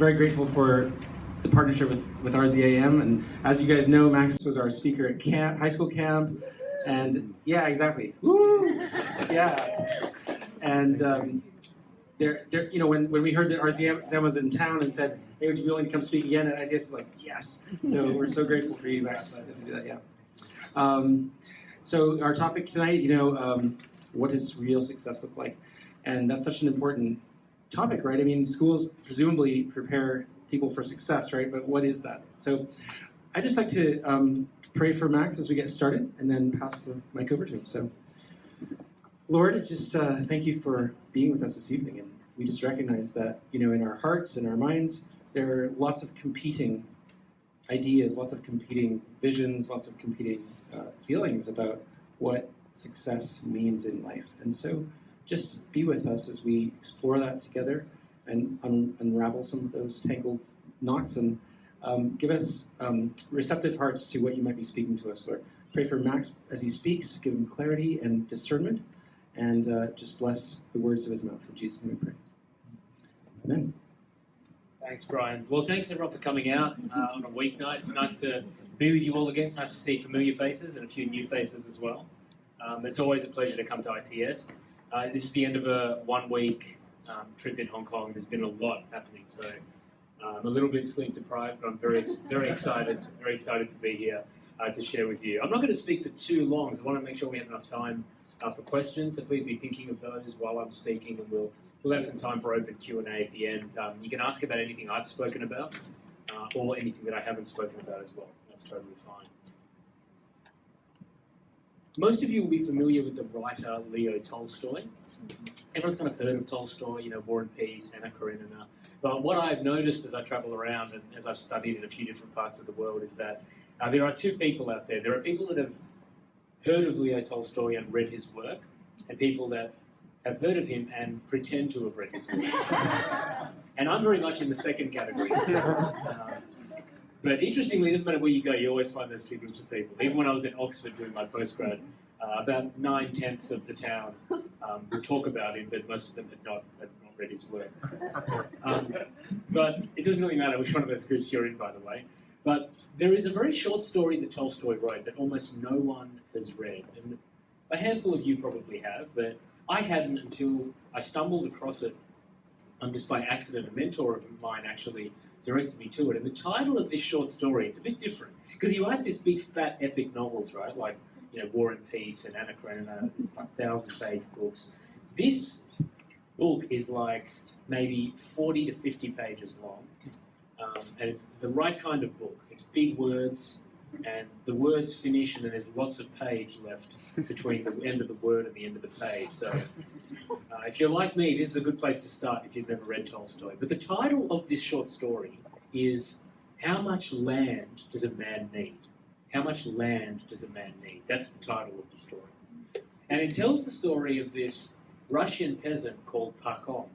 very grateful for the partnership with RZIM, and as you guys know, Max was our speaker at high school camp, and yeah, exactly. Woo! Yeah, and you know, when we heard that RZIM was in town and said, "Hey, would you be willing to come speak again?" and ICS is like, "Yes." So we're so grateful for you, Max, to do that. Yeah. So our topic tonight, you know, what does real success look like? And that's such an important topic, right? I mean, schools presumably prepare people for success, right? But what is that? So I'd just like to pray for Max as we get started and then pass the mic over to him. So Lord, just thank you for being with us this evening. And we just recognize that, you know, in our hearts and our minds, there are lots of competing ideas, lots of competing visions, lots of competing feelings about what success means in life. And so just be with us as we explore that together and unravel some of those tangled knots, and give us receptive hearts to what you might be speaking to us, Lord. Pray for Max as he speaks, give him clarity and discernment, and just bless the words of his mouth. In Jesus' name we pray. Amen. Thanks, Brian. Well, thanks everyone for coming out on a weeknight. It's nice to be with you all again. It's nice to see familiar faces and a few new faces as well. It's always a pleasure to come to ICS. This is the end of a one-week trip in Hong Kong. There's been a lot happening, so I'm a little bit sleep deprived, but I'm very excited to be here to share with you. I'm not going to speak for too long, so I want to make sure we have enough time for questions. So please be thinking of those while I'm speaking, and we'll have some time for open Q&A at the end. You can ask about anything I've spoken about, or anything that I haven't spoken about as well. That's totally fine. Most of you will be familiar with the writer Leo Tolstoy. Everyone's kind of heard of Tolstoy, you know, War and Peace, Anna Karenina. But what I've noticed as I travel around and as I've studied in a few different parts of the world is that there are two people out there. There are people that have heard of Leo Tolstoy and read his work, and people that have heard of him and pretend to have read his work. And I'm very much in the second category. But interestingly, it doesn't matter where you go, you always find those two groups of people. Even when I was in Oxford doing my postgrad, about 9/10 of the town would talk about him, but most of them had not read his work. But it doesn't really matter which one of those groups you're in, by the way. But there is a very short story that Tolstoy wrote that almost no one has read. And a handful of you probably have, but I hadn't until I stumbled across it just by accident. A mentor of mine actually directed me to it. And the title of this short story, it's a bit different, because he writes these big, fat, epic novels, right? Like, you know, War and Peace and Anna Karenina, it's like 1,000-page books. This book is like maybe 40 to 50 pages long. And it's the right kind of book. It's big words, and the words finish, and then there's lots of page left between the end of the word and the end of the page. So if you're like me, this is a good place to start if you've never read Tolstoy. But the title of this short story is, How Much Land Does a Man Need? How much land does a man need? That's the title of the story. And it tells the story of this Russian peasant called Pakhom.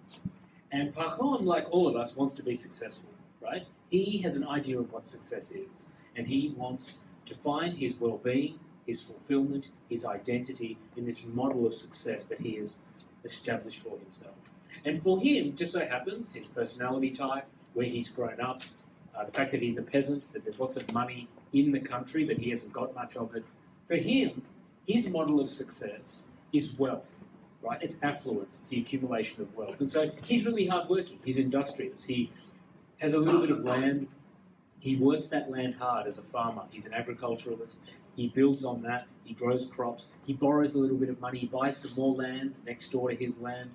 And Pakhom, like all of us, wants to be successful, right? He has an idea of what success is, and he wants to find his well-being, his fulfillment, his identity in this model of success that he has established for himself. And for him, just so happens, his personality type, where he's grown up, the fact that he's a peasant, that there's lots of money in the country, but he hasn't got much of it. For him, his model of success is wealth, right? It's affluence, it's the accumulation of wealth. And so he's really hardworking, he's industrious, he has a little bit of land, he works that land hard as a farmer, he's an agriculturalist, he builds on that, he grows crops, he borrows a little bit of money, he buys some more land next door to his land,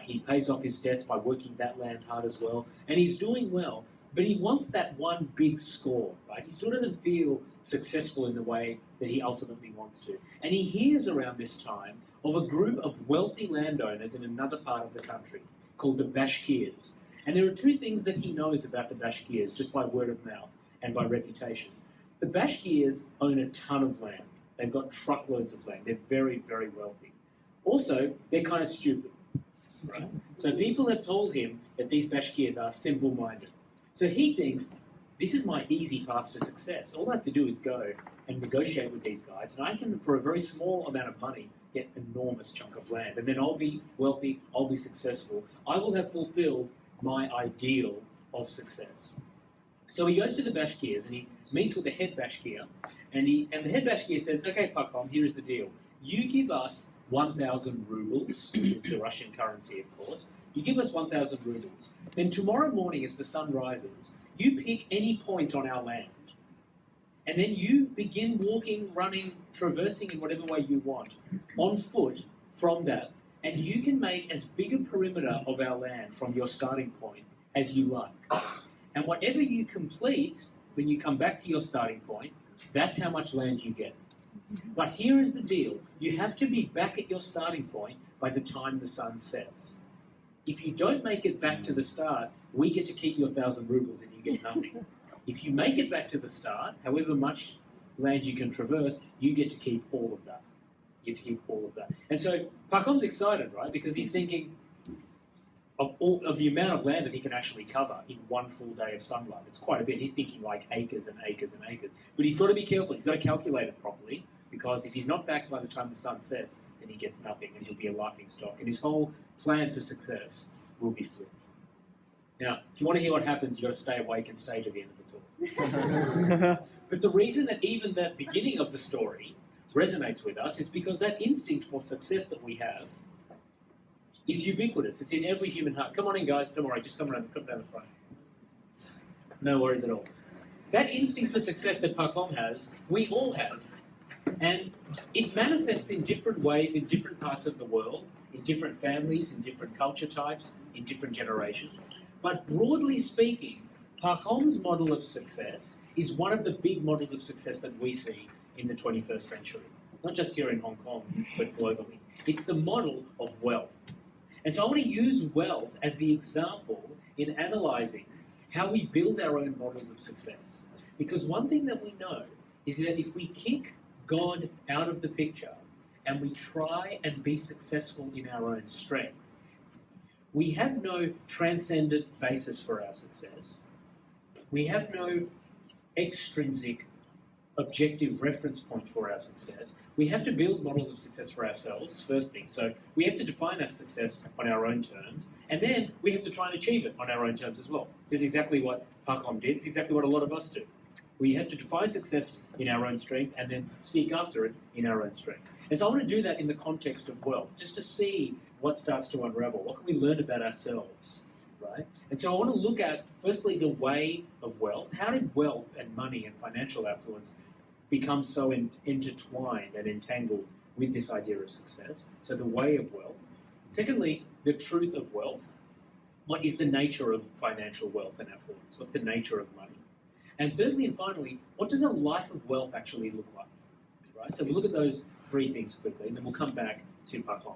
he pays off his debts by working that land hard as well, and he's doing well. But he wants that one big score, right? He still doesn't feel successful in the way that he ultimately wants to. And he hears around this time of a group of wealthy landowners in another part of the country called the Bashkirs. And there are two things that he knows about the Bashkirs, just by word of mouth and by reputation. The Bashkirs own a ton of land. They've got truckloads of land. They're very, very wealthy. Also, they're kind of stupid, right? So people have told him that these Bashkirs are simple-minded. So he thinks, this is my easy path to success. All I have to do is go and negotiate with these guys, and I can, for a very small amount of money, get an enormous chunk of land. And then I'll be wealthy, I'll be successful. I will have fulfilled my ideal of success. So he goes to the Bashkirs and he meets with the head Bashkir, and the head Bashkir says, "Okay, Pakom, here is the deal. You give us 1,000 rubles, is the Russian currency, of course. You give us 1,000 rubles. Then tomorrow morning, as the sun rises, you pick any point on our land, and then you begin walking, running, traversing in whatever way you want, on foot from that, and you can make as big a perimeter of our land from your starting point as you like. And whatever you complete, when you come back to your starting point, that's how much land you get. But here is the deal. You have to be back at your starting point by the time the sun sets. If you don't make it back to the start, we get to keep your 1,000 rubles and you get nothing. If you make it back to the start, however much land you can traverse, you get to keep all of that. You get to keep all of that. And so Pakom's excited, right? Because he's thinking of the amount of land that he can actually cover in one full day of sunlight. It's quite a bit. He's thinking like acres and acres and acres. But he's got to be careful. He's got to calculate it properly, because if he's not back by the time the sun sets, then he gets nothing and he'll be a laughing stock. And his whole plan for success will be flipped. Now, if you want to hear what happens, you've got to stay awake and stay to the end of the talk. But the reason that even that beginning of the story resonates with us is because that instinct for success that we have is ubiquitous. It's in every human heart. Come on in, guys. Don't worry. Just come down the front. No worries at all. That instinct for success that Pakom has, we all have. And it manifests in different ways in different parts of the world, in different families, in different culture types, in different generations. But broadly speaking, Pakom's model of success is one of the big models of success that we see in the 21st century. Not just here in Hong Kong, but globally. It's the model of wealth. And so I want to use wealth as the example in analysing how we build our own models of success. Because one thing that we know is that if we kick God out of the picture and we try and be successful in our own strength, we have no transcendent basis for our success. We have no extrinsic objective reference point for our success. We have to build models of success for ourselves, first thing. So we have to define our success on our own terms, and then we have to try and achieve it on our own terms as well. This is exactly what Pakom did. It's exactly what a lot of us do. We have to define success in our own strength and then seek after it in our own strength. And so I want to do that in the context of wealth, just to see what starts to unravel. What can we learn about ourselves, right? And so I want to look at, firstly, the way of wealth. How did wealth and money and financial affluence become so intertwined and entangled with this idea of success? So the way of wealth. Secondly, the truth of wealth. What is the nature of financial wealth and affluence? What's the nature of money? And thirdly and finally, what does a life of wealth actually look like? Right? So we'll look at those three things quickly, and then we'll come back to Pakom.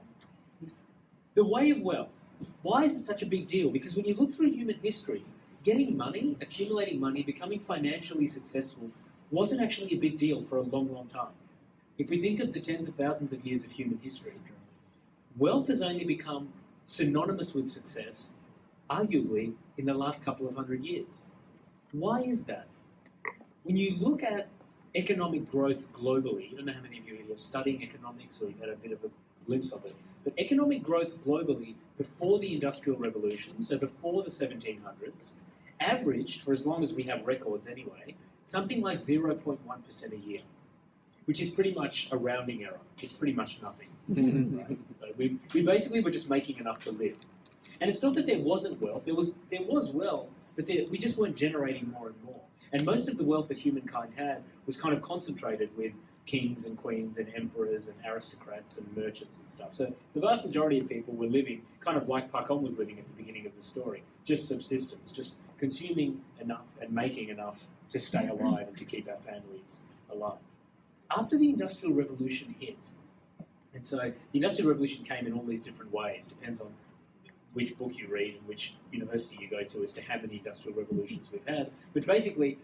The way of wealth. Why is it such a big deal? Because when you look through human history, getting money, accumulating money, becoming financially successful wasn't actually a big deal for a long, long time. If we think of the tens of thousands of years of human history, wealth has only become synonymous with success, arguably, in the last couple of hundred years. Why is that? When you look at economic growth globally, I don't know how many of you are studying economics or you've had a bit of a glimpse of it, but economic growth globally before the Industrial Revolution, so before the 1700s, averaged, for as long as we have records anyway, something like 0.1% a year, which is pretty much a rounding error. It's pretty much nothing. Right? So we basically were just making enough to live. And it's not that there wasn't wealth. There was wealth, but we just weren't generating more and more. And most of the wealth that humankind had was kind of concentrated with kings and queens and emperors and aristocrats and merchants and stuff. So the vast majority of people were living kind of like Pakom was living at the beginning of the story, just subsistence, just consuming enough and making enough to stay alive and to keep our families alive. After the Industrial Revolution hit, and so the Industrial Revolution came in all these different ways, depends on which book you read and which university you go to as to how many industrial revolutions we've had. But basically,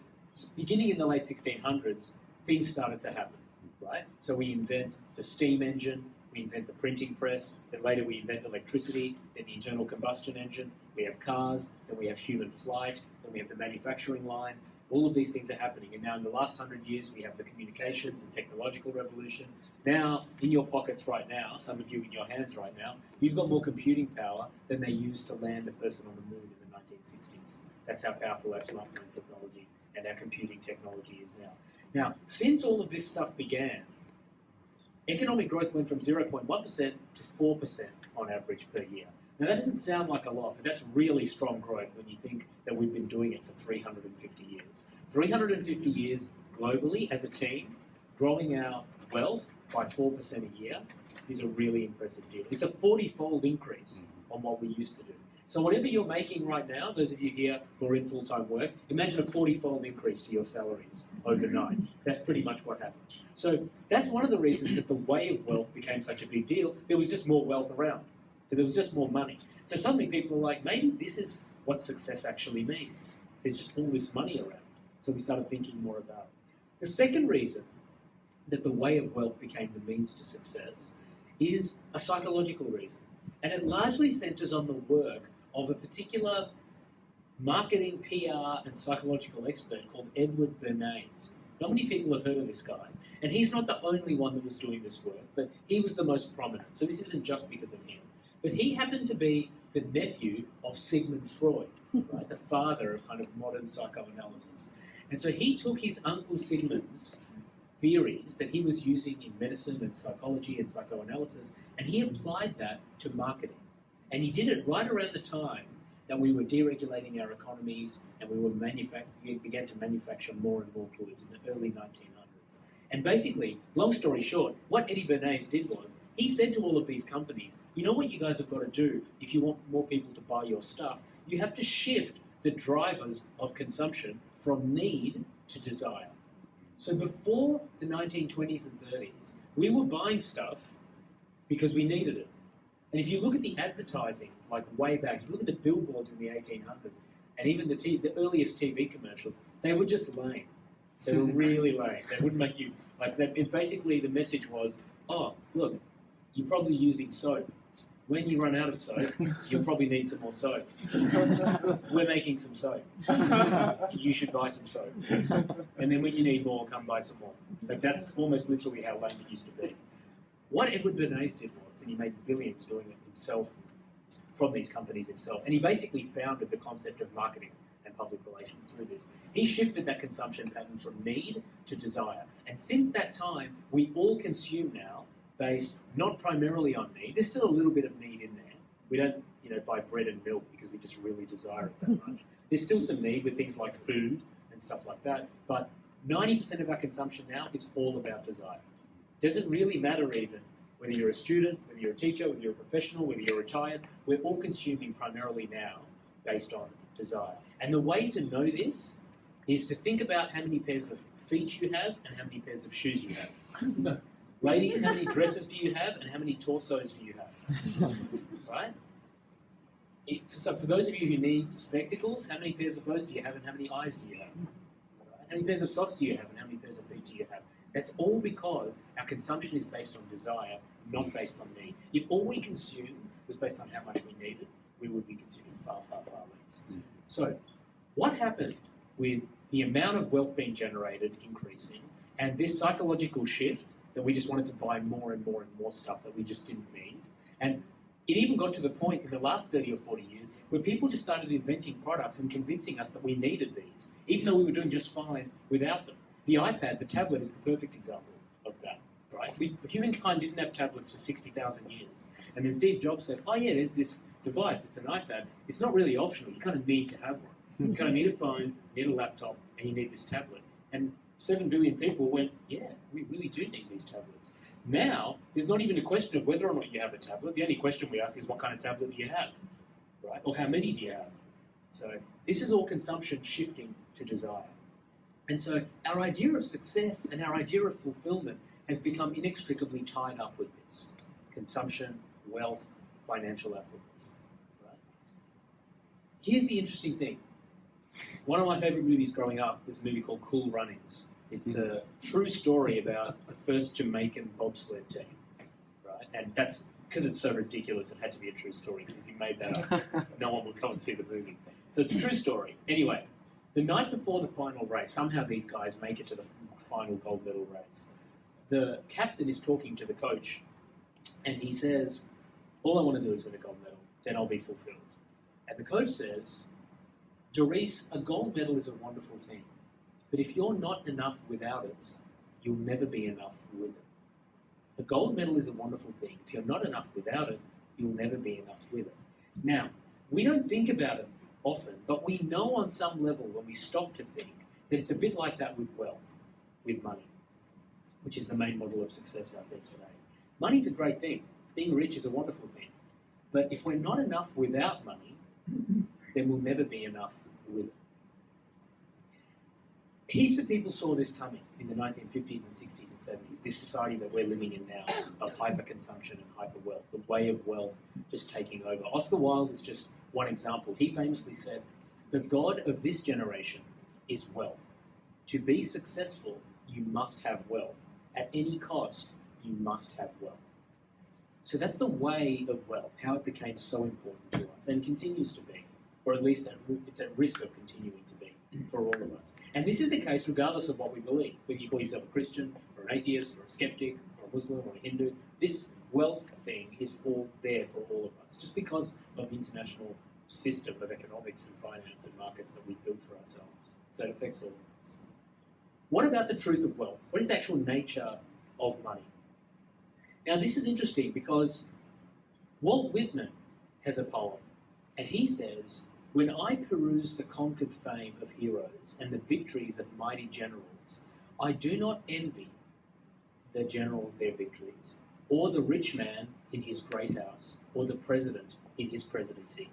beginning in the late 1600s, things started to happen, right? So we invent the steam engine, we invent the printing press, then later we invent electricity, then the internal combustion engine, we have cars, then we have human flight, then we have the manufacturing line. All of these things are happening. And now in the last 100 years, we have the communications and technological revolution. Now, in your pockets right now, some of you in your hands right now, you've got more computing power than they used to land a person on the moon in the 1960s. That's how powerful our smartphone technology and our computing technology is now. Now, since all of this stuff began, economic growth went from 0.1% to 4% on average per year. Now, that doesn't sound like a lot, but that's really strong growth when you think that we've been doing it for 350 years. 350 years globally as a team, growing our wealth by 4% a year is a really impressive deal. It's a 40-fold increase on what we used to do. So whatever you're making right now, those of you here who are in full-time work, imagine a 40-fold increase to your salaries overnight. That's pretty much what happened. So that's one of the reasons that the way of wealth became such a big deal. There was just more wealth around. So there was just more money. So suddenly people are like, maybe this is what success actually means. There's just all this money around. So we started thinking more about it. The second reason that the way of wealth became the means to success is a psychological reason. And it largely centers on the work of a particular marketing, PR, and psychological expert called Edward Bernays. Not many people have heard of this guy. And he's not the only one that was doing this work, but he was the most prominent. So this isn't just because of him. But he happened to be the nephew of Sigmund Freud, right? The father of kind of modern psychoanalysis. And so he took his uncle Sigmund's theories that he was using in medicine and psychology and psychoanalysis, and he applied that to marketing. And he did it right around the time that we were deregulating our economies and we began to manufacture more and more goods in the early 1900s. And basically, long story short, what Eddie Bernays did was, he said to all of these companies, you know what you guys have got to do if you want more people to buy your stuff? You have to shift the drivers of consumption from need to desire. So before the 1920s and 30s, we were buying stuff because we needed it. And if you look at the advertising, like way back, if you look at the billboards in the 1800s, and even the earliest TV commercials, they were just lame. They were really lame. They wouldn't make you, basically the message was, oh, look, you're probably using soap. When you run out of soap, you'll probably need some more soap. We're making some soap. You should buy some soap. And then when you need more, come buy some more. Like that's almost literally how lame it used to be. What Edward Bernays did was, and he made billions doing it himself, from these companies himself, and he basically founded the concept of marketing and public relations through this. He shifted that consumption pattern from need to desire. And since that time, we all consume now based not primarily on need. There's still a little bit of need in there. We don't, buy bread and milk because we just really desire it that much. There's still some need with things like food and stuff like that, but 90% of our consumption now is all about desire. Doesn't really matter even whether you're a student, whether you're a teacher, whether you're a professional, whether you're retired. We're all consuming primarily now based on desire. And the way to know this is to think about how many pairs of feet you have and how many pairs of shoes you have. Ladies, how many dresses do you have and how many torsos do you have? Right? So for those of you who need spectacles, how many pairs of those do you have and how many eyes do you have? Right? How many pairs of socks do you have and how many pairs of feet do you have? That's all because our consumption is based on desire, not based on need. If all we consume was based on how much we needed, we would be consuming far, far, far less. So what happened with the amount of wealth being generated increasing and this psychological shift that we just wanted to buy more and more and more stuff that we just didn't need? And it even got to the point in the last 30 or 40 years where people just started inventing products and convincing us that we needed these, even though we were doing just fine without them. The iPad, the tablet, is the perfect example of that, right? Humankind didn't have tablets for 60,000 years. And then Steve Jobs said, oh yeah, there's this device, it's an iPad. It's not really optional, you kind of need to have one. You kind of need a phone, you need a laptop, and you need this tablet. And 7 billion people went, yeah, we really do need these tablets. Now, there's not even a question of whether or not you have a tablet. The only question we ask is what kind of tablet do you have, right? Or how many do you have? So this is all consumption shifting to desire. And so our idea of success and our idea of fulfillment has become inextricably tied up with this. Consumption, wealth, financial affluence. Right? Here's the interesting thing. One of my favorite movies growing up was a movie called Cool Runnings. It's a true story about the first Jamaican bobsled team. Right? And that's, because it's so ridiculous, it had to be a true story, because if you made that up, no one would come and see the movie. So it's a true story. Anyway, the night before the final race, somehow these guys make it to the final gold medal race. The captain is talking to the coach, and he says, all I want to do is win a gold medal, then I'll be fulfilled. And the coach says, Doris, a gold medal is a wonderful thing, but if you're not enough without it, you'll never be enough with it. A gold medal is a wonderful thing. If you're not enough without it, you'll never be enough with it. Now, we don't think about it often, but we know on some level when we stop to think that it's a bit like that with wealth, with money, which is the main model of success out there today. Money's a great thing. Being rich is a wonderful thing. But if we're not enough without money, then we'll never be enough with it. Heaps of people saw this coming in the 1950s and 60s and 70s, this society that we're living in now of hyper-consumption and hyper-wealth, the way of wealth just taking over. Oscar Wilde is just one example. He famously said, "The god of this generation is wealth. To be successful, you must have wealth. At any cost, you must have wealth." So that's the way of wealth, how it became so important to us and continues to be, or at least it's at risk of continuing to be for all of us. And this is the case regardless of what we believe, whether you call yourself a Christian or an atheist or a skeptic or a Muslim or a Hindu. This wealth thing is all there for all of us, just because of the international system of economics and finance and markets that we've built for ourselves. So it affects all of us. What about the truth of wealth? What is the actual nature of money? Now, this is interesting because Walt Whitman has a poem, and he says, "When I peruse the conquered fame of heroes and the victories of mighty generals, I do not envy the generals their victories, or the rich man in his great house, or the president in his presidency."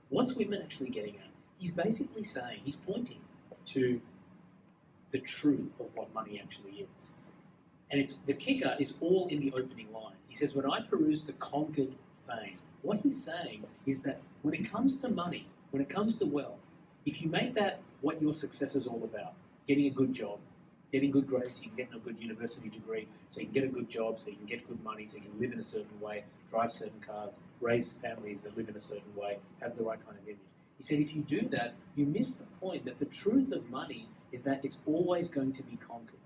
What's Whitman actually getting at? He's basically saying, he's pointing to the truth of what money actually is. And the kicker is all in the opening line. He says, "When I peruse the conquered fame," what he's saying is that when it comes to money, when it comes to wealth, if you make that what your success is all about, getting a good job, getting good grades, so you can get a good university degree, so you can get a good job, so you can get good money, so you can live in a certain way, drive certain cars, raise families that live in a certain way, have the right kind of image. He said if you do that, you miss the point that the truth of money is that it's always going to be conquered.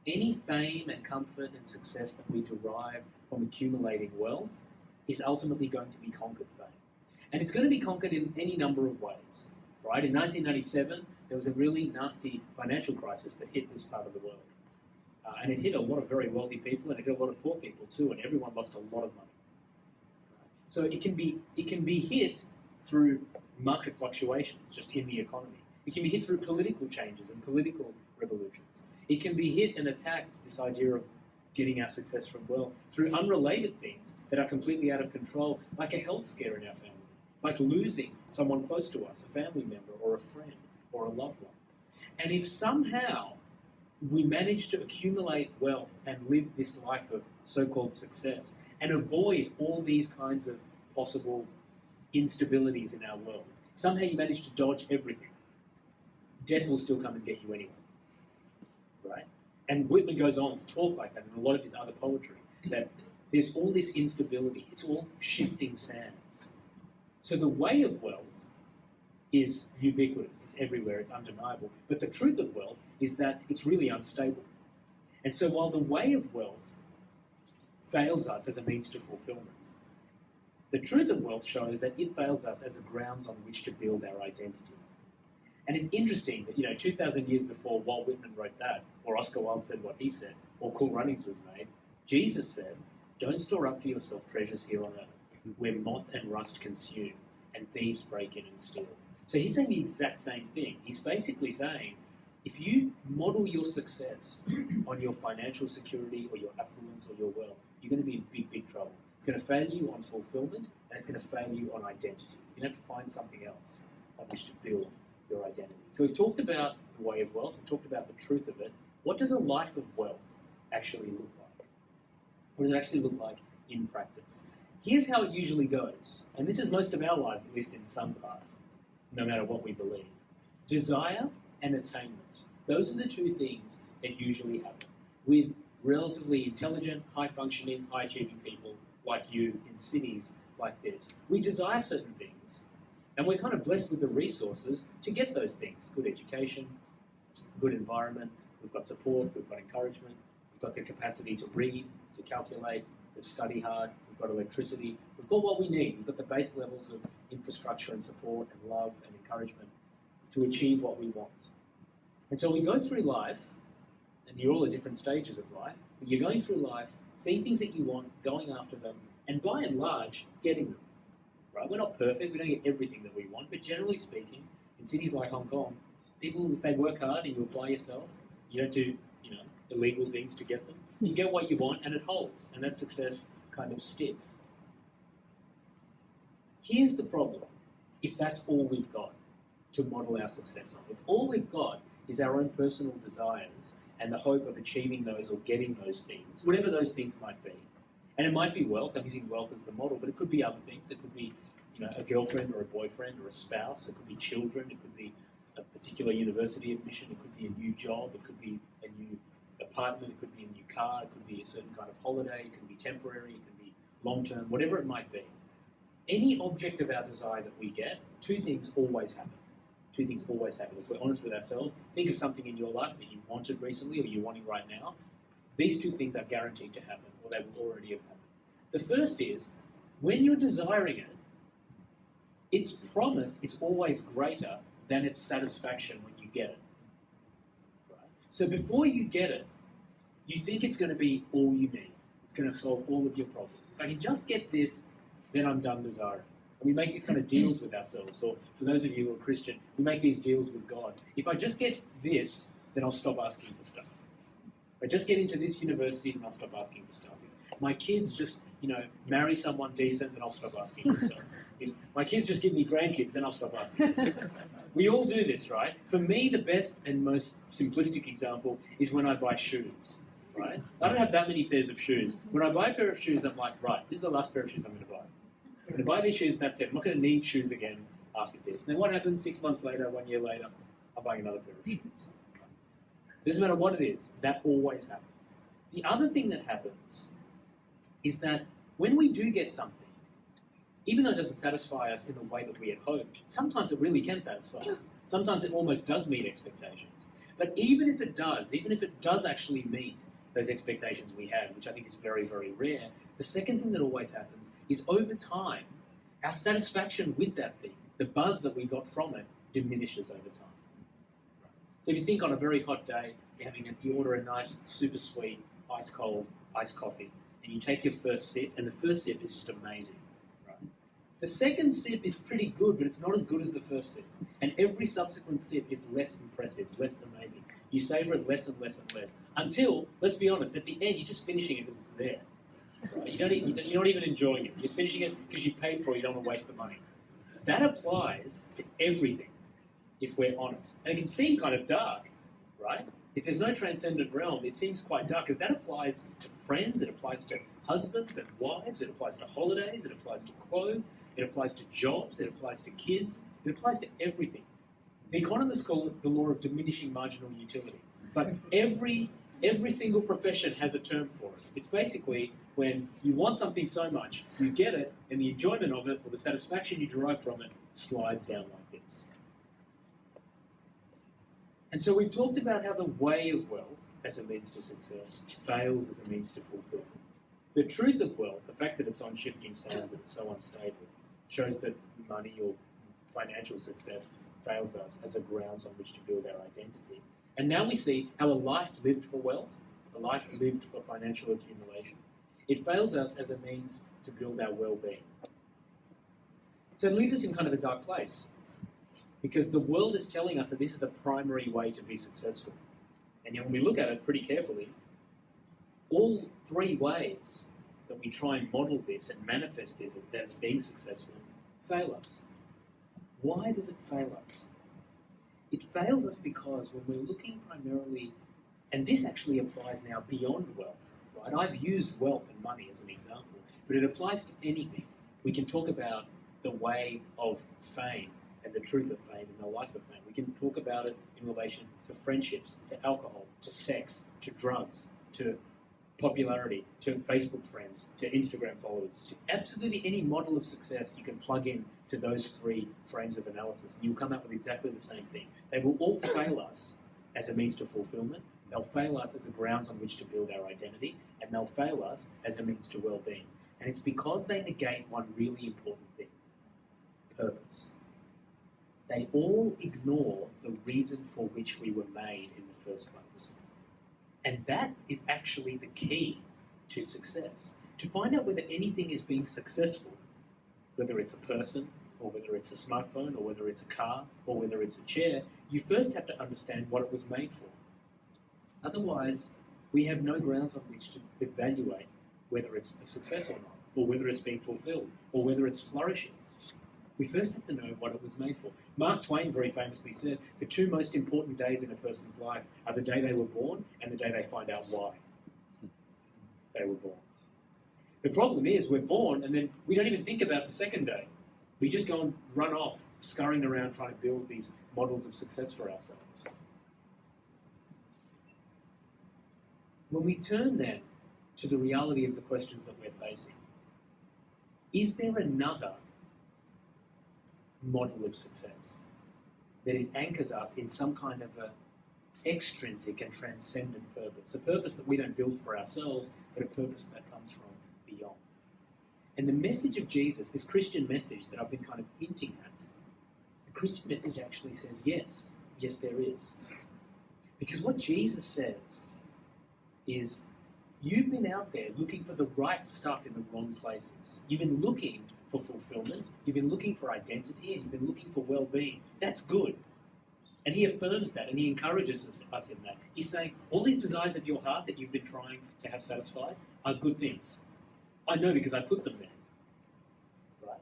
Any fame and comfort and success that we derive from accumulating wealth is ultimately going to be conquered fame. And it's going to be conquered in any number of ways. Right? In 1997, there was a really nasty financial crisis that hit this part of the world. And it hit a lot of very wealthy people, and it hit a lot of poor people too, and everyone lost a lot of money. So it can be hit through market fluctuations just in the economy. It can be hit through political changes and political revolutions. It can be hit and attacked, this idea of getting our success from wealth, through unrelated things that are completely out of control, like a health scare in our family, like losing someone close to us, a family member or a friend or a loved one. And if somehow we manage to accumulate wealth and live this life of so-called success and avoid all these kinds of possible instabilities in our world, somehow you manage to dodge everything, death will still come and get you anyway. Right? And Whitman goes on to talk like that in a lot of his other poetry, that there's all this instability, it's all shifting sands. So the way of wealth is ubiquitous, it's everywhere, it's undeniable. But the truth of wealth is that it's really unstable. And so while the way of wealth fails us as a means to fulfillment, the truth of wealth shows that it fails us as a grounds on which to build our identity. And it's interesting that, 2,000 years before Walt Whitman wrote that, or Oscar Wilde said what he said, or Cool Runnings was made, Jesus said, "Don't store up for yourself treasures here on earth, where moth and rust consume, and thieves break in and steal." So he's saying the exact same thing. He's basically saying, if you model your success on your financial security or your affluence or your wealth, you're going to be in big, big trouble. It's going to fail you on fulfillment, and it's going to fail you on identity. You're going to have to find something else on which to build your identity. So we've talked about the way of wealth, we've talked about the truth of it. What does a life of wealth actually look like? What does it actually look like in practice? Here's how it usually goes, and this is most of our lives, at least in some part, no matter what we believe. Desire and attainment. Those are the two things that usually happen with relatively intelligent, high-functioning, high-achieving people like you in cities like this. We desire certain things, and we're kind of blessed with the resources to get those things. Good education, good environment, we've got support, we've got encouragement, we've got the capacity to read, to calculate, to study hard, we've got electricity, we've got what we need, we've got the base levels of infrastructure and support and love and encouragement. to achieve what we want. And so we go through life, and you're all at different stages of life, but you're going through life, seeing things that you want, going after them, and by and large, getting them. Right? We're not perfect, we don't get everything that we want, but generally speaking, in cities like Hong Kong, people, if they work hard and you apply yourself, you don't do, illegal things to get them, you get what you want and it holds, and that success kind of sticks. Here's the problem, if that's all we've got to model our success on. If all we've got is our own personal desires and the hope of achieving those or getting those things, whatever those things might be. And it might be wealth, I'm using wealth as the model, but it could be other things. It could be a girlfriend or a boyfriend or a spouse. It could be children. It could be a particular university admission. It could be a new job. It could be a new apartment. It could be a new car. It could be a certain kind of holiday. It can be temporary. It can be long-term, whatever it might be. Any object of our desire that we get, two things always happen. Two things always happen. If we're honest with ourselves, think of something in your life that you wanted recently or you're wanting right now. These two things are guaranteed to happen, or they will already have happened. The first is, when you're desiring it, its promise is always greater than its satisfaction when you get it. Right? So before you get it, you think it's going to be all you need. It's going to solve all of your problems. If I can just get this, then I'm done desiring. And we make these kind of deals with ourselves, or for those of you who are Christian, we make these deals with God. If I just get this, then I'll stop asking for stuff. If I just get into this university, then I'll stop asking for stuff. If my kids just, marry someone decent, then I'll stop asking for stuff. If my kids just give me grandkids, then I'll stop asking for stuff. We all do this, right? For me, the best and most simplistic example is when I buy shoes, right? I don't have that many pairs of shoes. When I buy a pair of shoes, I'm like, right, this is the last pair of shoes I'm going to buy. I'm going to buy these shoes and that's it. I'm not going to need shoes again after this. And then what happens 6 months later, 1 year later, I'm buying another pair of shoes. Doesn't matter what it is, that always happens. The other thing that happens is that when we do get something, even though it doesn't satisfy us in the way that we had hoped, sometimes it really can satisfy us. Sometimes it almost does meet expectations. But even if it does actually meet those expectations we had, which I think is very, very rare, the second thing that always happens is over time, our satisfaction with that thing, the buzz that we got from it, diminishes over time. So if you think on a very hot day, you order a nice, super sweet, ice cold iced coffee, and you take your first sip, and the first sip is just amazing. Right? The second sip is pretty good, but it's not as good as the first sip. And every subsequent sip is less impressive, less amazing. You savor it less and less and less, until, let's be honest, at the end, you're just finishing it because it's there. Right? You're not even enjoying it. You're just finishing it because you paid for it, you don't want to waste the money. That applies to everything, if we're honest. And it can seem kind of dark, right? If there's no transcendent realm, it seems quite dark, because that applies to friends, it applies to husbands and wives, it applies to holidays, it applies to clothes, it applies to jobs, it applies to kids, it applies to everything. The economists call it the law of diminishing marginal utility. But every single profession has a term for it. It's basically when you want something so much, you get it, and the enjoyment of it, or the satisfaction you derive from it, slides down like this. And so we've talked about how the way of wealth, as a means to success, fails as a means to fulfillment. The truth of wealth, the fact that it's on shifting sands and it's so unstable, shows that money or financial success fails us as a grounds on which to build our identity. And now we see how a life lived for wealth, a life lived for financial accumulation, it fails us as a means to build our well-being. So it leaves us in kind of a dark place, because the world is telling us that this is the primary way to be successful. And yet when we look at it pretty carefully, all three ways that we try and model this and manifest this as being successful fail us. Why does it fail us? It fails us because when we're looking primarily, and this actually applies now beyond wealth, right? I've used wealth and money as an example, but it applies to anything. We can talk about the way of fame and the truth of fame and the life of fame. We can talk about it in relation to friendships, to alcohol, to sex, to drugs, to popularity, to Facebook friends, to Instagram followers, to absolutely any model of success you can plug in to those three frames of analysis. You'll come up with exactly the same thing. They will all fail us as a means to fulfillment. They'll fail us as a grounds on which to build our identity, and they'll fail us as a means to well-being. And it's because they negate one really important thing: purpose. they all ignore the reason for which we were made in the first place. And that is actually the key to success. To find out whether anything is being successful, whether it's a person, or whether it's a smartphone, or whether it's a car, or whether it's a chair, you first have to understand what it was made for. Otherwise, we have no grounds on which to evaluate whether it's a success or not, or whether it's being fulfilled, or whether it's flourishing. We first have to know what it was made for. Mark Twain very famously said, the two most important days in a person's life are the day they were born and the day they find out why they were born. The problem is we're born and then we don't even think about the second day. We just go and run off, scurrying around trying to build these models of success for ourselves. When we turn then to the reality of the questions that we're facing, is there another model of success that it anchors us in some kind of a extrinsic and transcendent purpose, a purpose that we don't build for ourselves, but a purpose that comes from beyond? And the message of Jesus, this Christian message that I've been kind of hinting at, the Christian message actually says yes, yes there is. Because what Jesus says is, you've been out there looking for the right stuff in the wrong places. You've been looking for fulfillment, you've been looking for identity, and you've been looking for well-being. That's good. And he affirms that, and he encourages us in that. He's saying, all these desires of your heart that you've been trying to have satisfied are good things. I know because I put them there. Right?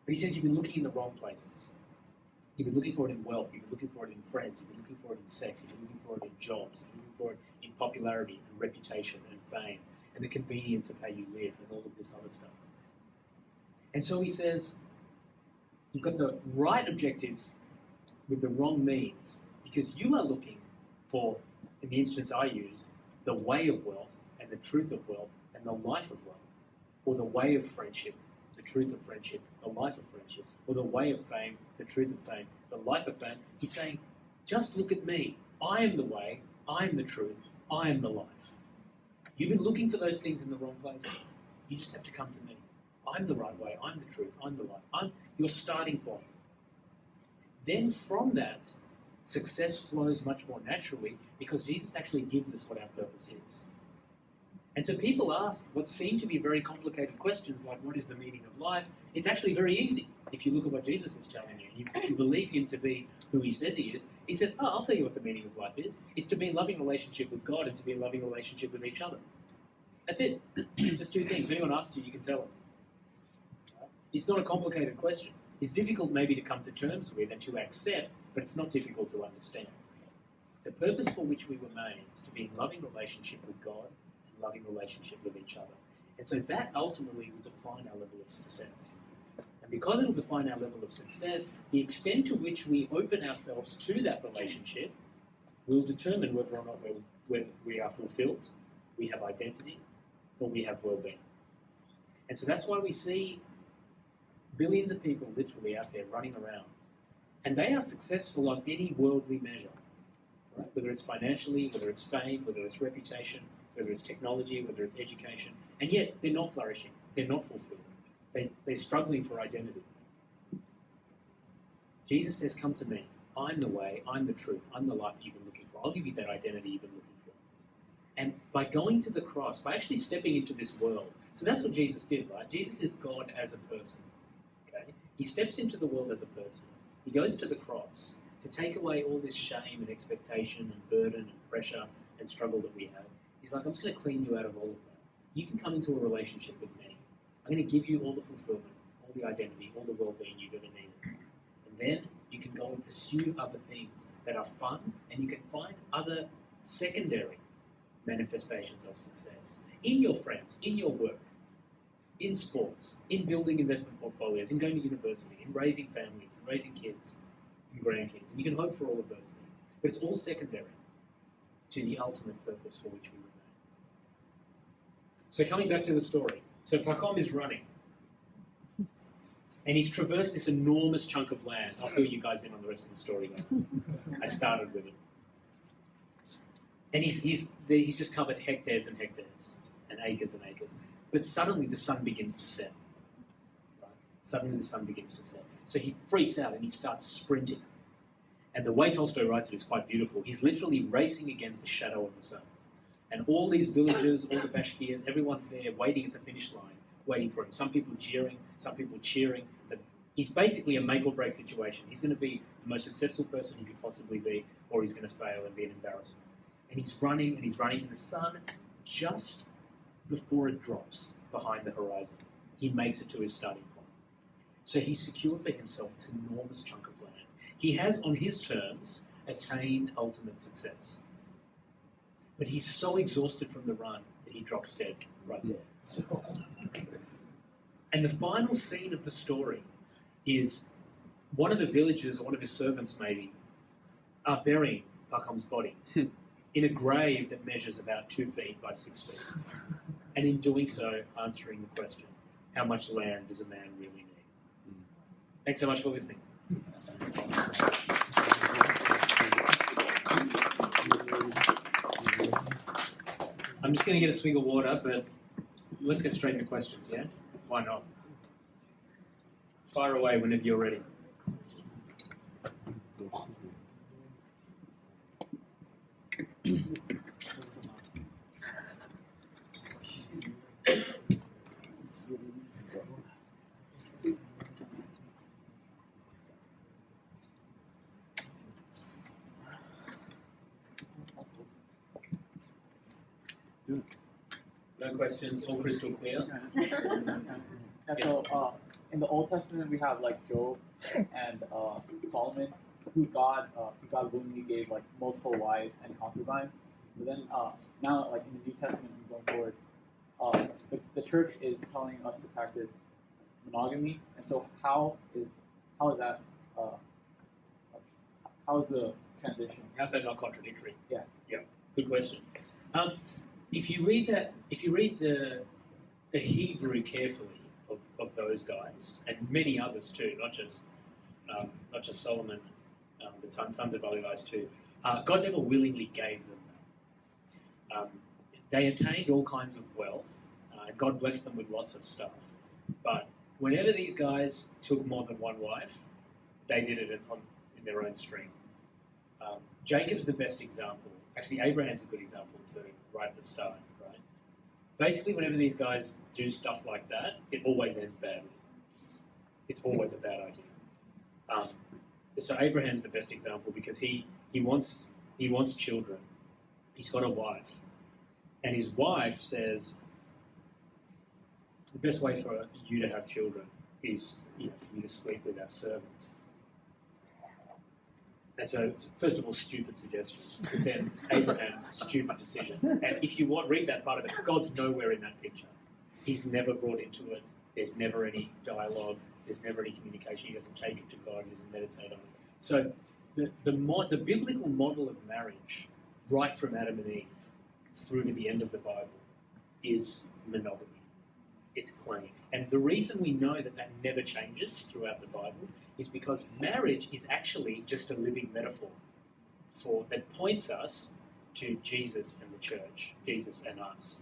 But he says you've been looking in the wrong places. You've been looking for it in wealth, you've been looking for it in friends, you've been looking for it in sex, you've been looking for it in jobs, you've been looking for it in popularity and reputation and fame and the convenience of how you live and all of this other stuff. And so he says, you've got the right objectives with the wrong means because you are looking for, in the instance I use, the way of wealth and the truth of wealth and the life of wealth, or the way of friendship, the truth of friendship, the life of friendship, or the way of fame, the truth of fame, the life of fame. He's saying, just look at me. I am the way, I am the truth, I am the life. You've been looking for those things in the wrong places. You just have to come to me. I'm the right way, I'm the truth, I'm the life. I'm your starting point. Then from that, success flows much more naturally because Jesus actually gives us what our purpose is. And so people ask what seem to be very complicated questions like, what is the meaning of life? It's actually very easy if you look at what Jesus is telling you. If you believe him to be who he says he is, he says, oh, I'll tell you what the meaning of life is. It's to be in loving relationship with God and to be in loving relationship with each other. That's it. Just two things. If anyone asks you, you can tell them. It's not a complicated question. It's difficult maybe to come to terms with and to accept, but it's not difficult to understand. The purpose for which we were made is to be in loving relationship with God and loving relationship with each other. And so that ultimately will define our level of success. And because it will define our level of success, the extent to which we open ourselves to that relationship will determine whether or not we are fulfilled, we have identity, or we have well-being. And so that's why we see billions of people literally out there running around. And they are successful on any worldly measure, right? Whether it's financially, whether it's fame, whether it's reputation, whether it's technology, whether it's education. And yet, they're not flourishing. They're not fulfilled. They're struggling for identity. Jesus says, come to me. I'm the way, I'm the truth, I'm the life you've been looking for. I'll give you that identity you've been looking for. And by going to the cross, by actually stepping into this world, so that's what Jesus did, right? Jesus is God as a person. Okay? He steps into the world as a person. He goes to the cross to take away all this shame and expectation and burden and pressure and struggle that we have. He's like, I'm just going to clean you out of all of that. You can come into a relationship with me. I'm going to give you all the fulfillment, all the identity, all the well-being you've ever needed. And then you can go and pursue other things that are fun, and you can find other secondary manifestations of success in your friends, in your work, in sports, in building investment portfolios, in going to university, in raising families, in raising kids, and grandkids. And you can hope for all of those things. But it's all secondary to the ultimate purpose for which we were made. So coming back to the story. So Pacom is running. And he's traversed this enormous chunk of land. I'll fill you guys in on the rest of the story now. I started with it. And he's just covered hectares and hectares, and acres. But suddenly the sun begins to set. Right? Suddenly the sun begins to set. So he freaks out and he starts sprinting. And the way Tolstoy writes it is quite beautiful. He's literally racing against the shadow of the sun. And all these villagers, all the Bashkirs, everyone's there waiting at the finish line, waiting for him. Some people jeering, some people cheering. But he's basically a make or break situation. He's going to be the most successful person he could possibly be, or he's going to fail and be an embarrassment. And he's running, and the sun, just before it drops behind the horizon, he makes it to his starting point. So he's secured for himself this enormous chunk of land. He has, on his terms, attained ultimate success. But he's so exhausted from the run that he drops dead right there. And the final scene of the story is one of the villagers, or one of his servants maybe, are burying Pakam's body in a grave that measures about 2 feet by 6 feet. And in doing so, answering the question, how much land does a man really need? Thanks so much for listening. I'm just going to get a swig of water, but let's get straight into questions, yeah? Why not? Fire away whenever you're ready. No questions, all crystal clear. And so, in the Old Testament, we have like Job and Solomon, who God willingly gave like multiple wives and concubines. But then now, like in the New Testament, going forward, the church is telling us to practice monogamy. And so, how is that? How is the transition? How's that not contradictory? Yeah. Yeah. Good question. If you read the Hebrew carefully of those guys, and many others too, not just Solomon, but tons of other guys too, God never willingly gave them that. They attained all kinds of wealth, and God blessed them with lots of stuff. But whenever these guys took more than one wife, they did it in their own stream. Jacob's the best example. Actually, Abraham's a good example too, right at the start, right? Basically, whenever these guys do stuff like that, it always ends badly. It's always a bad idea. So Abraham's the best example because he wants children. He's got a wife, and his wife says, the best way for you to have children is for you to sleep with our servants. And so, first of all, stupid suggestion. But then Abraham, stupid decision. And if you read that part of it, God's nowhere in that picture. He's never brought into it. There's never any dialogue. There's never any communication. He doesn't take it to God. He doesn't meditate on it. So the biblical model of marriage, right from Adam and Eve through to the end of the Bible, is monogamy. It's clean. And the reason we know that never changes throughout the Bible is because marriage is actually just a living metaphor that points us to Jesus and the church, Jesus and us.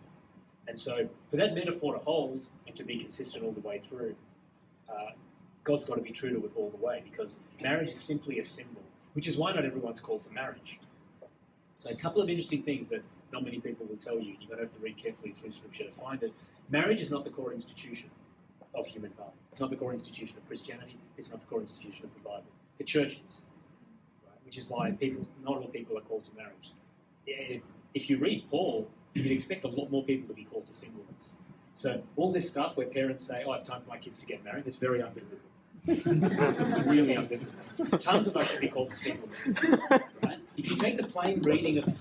And so for that metaphor to hold and to be consistent all the way through, God's got to be true to it all the way, because marriage is simply a symbol, which is why not everyone's called to marriage. So a couple of interesting things that not many people will tell you. You're going to have to read carefully through Scripture to find it. Marriage is not the core institution of humankind. It's not the core institution of Christianity. It's not the core institution of the Bible. The church is, right? Which is why not all people are called to marriage. If you read Paul, you'd expect a lot more people to be called to singleness. So all this stuff where parents say, "Oh, it's time for my kids to get married," is very unbiblical. It's really unbiblical. Tons of us should be called to singleness. Right? If you take the plain reading of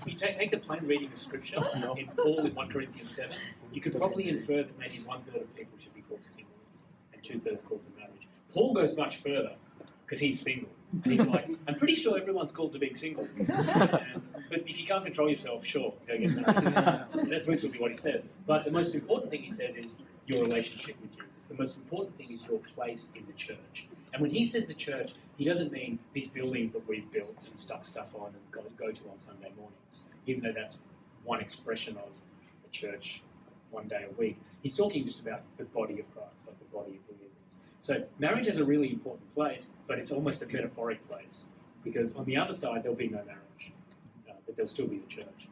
Scripture in Paul in 1 Corinthians 7, you could probably infer that maybe 1/3 of people should be called to singleness and 2/3 called to marriage. Paul goes much further because he's single. And he's like, I'm pretty sure everyone's called to being single. But if you can't control yourself, sure, go get married. That's literally what he says. But the most important thing he says is your relationship with Jesus. The most important thing is your place in the church. And when he says the church, he doesn't mean these buildings that we've built and stuck stuff on and go to on Sunday mornings, even though that's one expression of the church one day a week. He's talking just about the body of Christ, like the body of believers. So marriage has a really important place, but it's almost a metaphoric place, because on the other side there'll be no marriage, but there'll still be the church.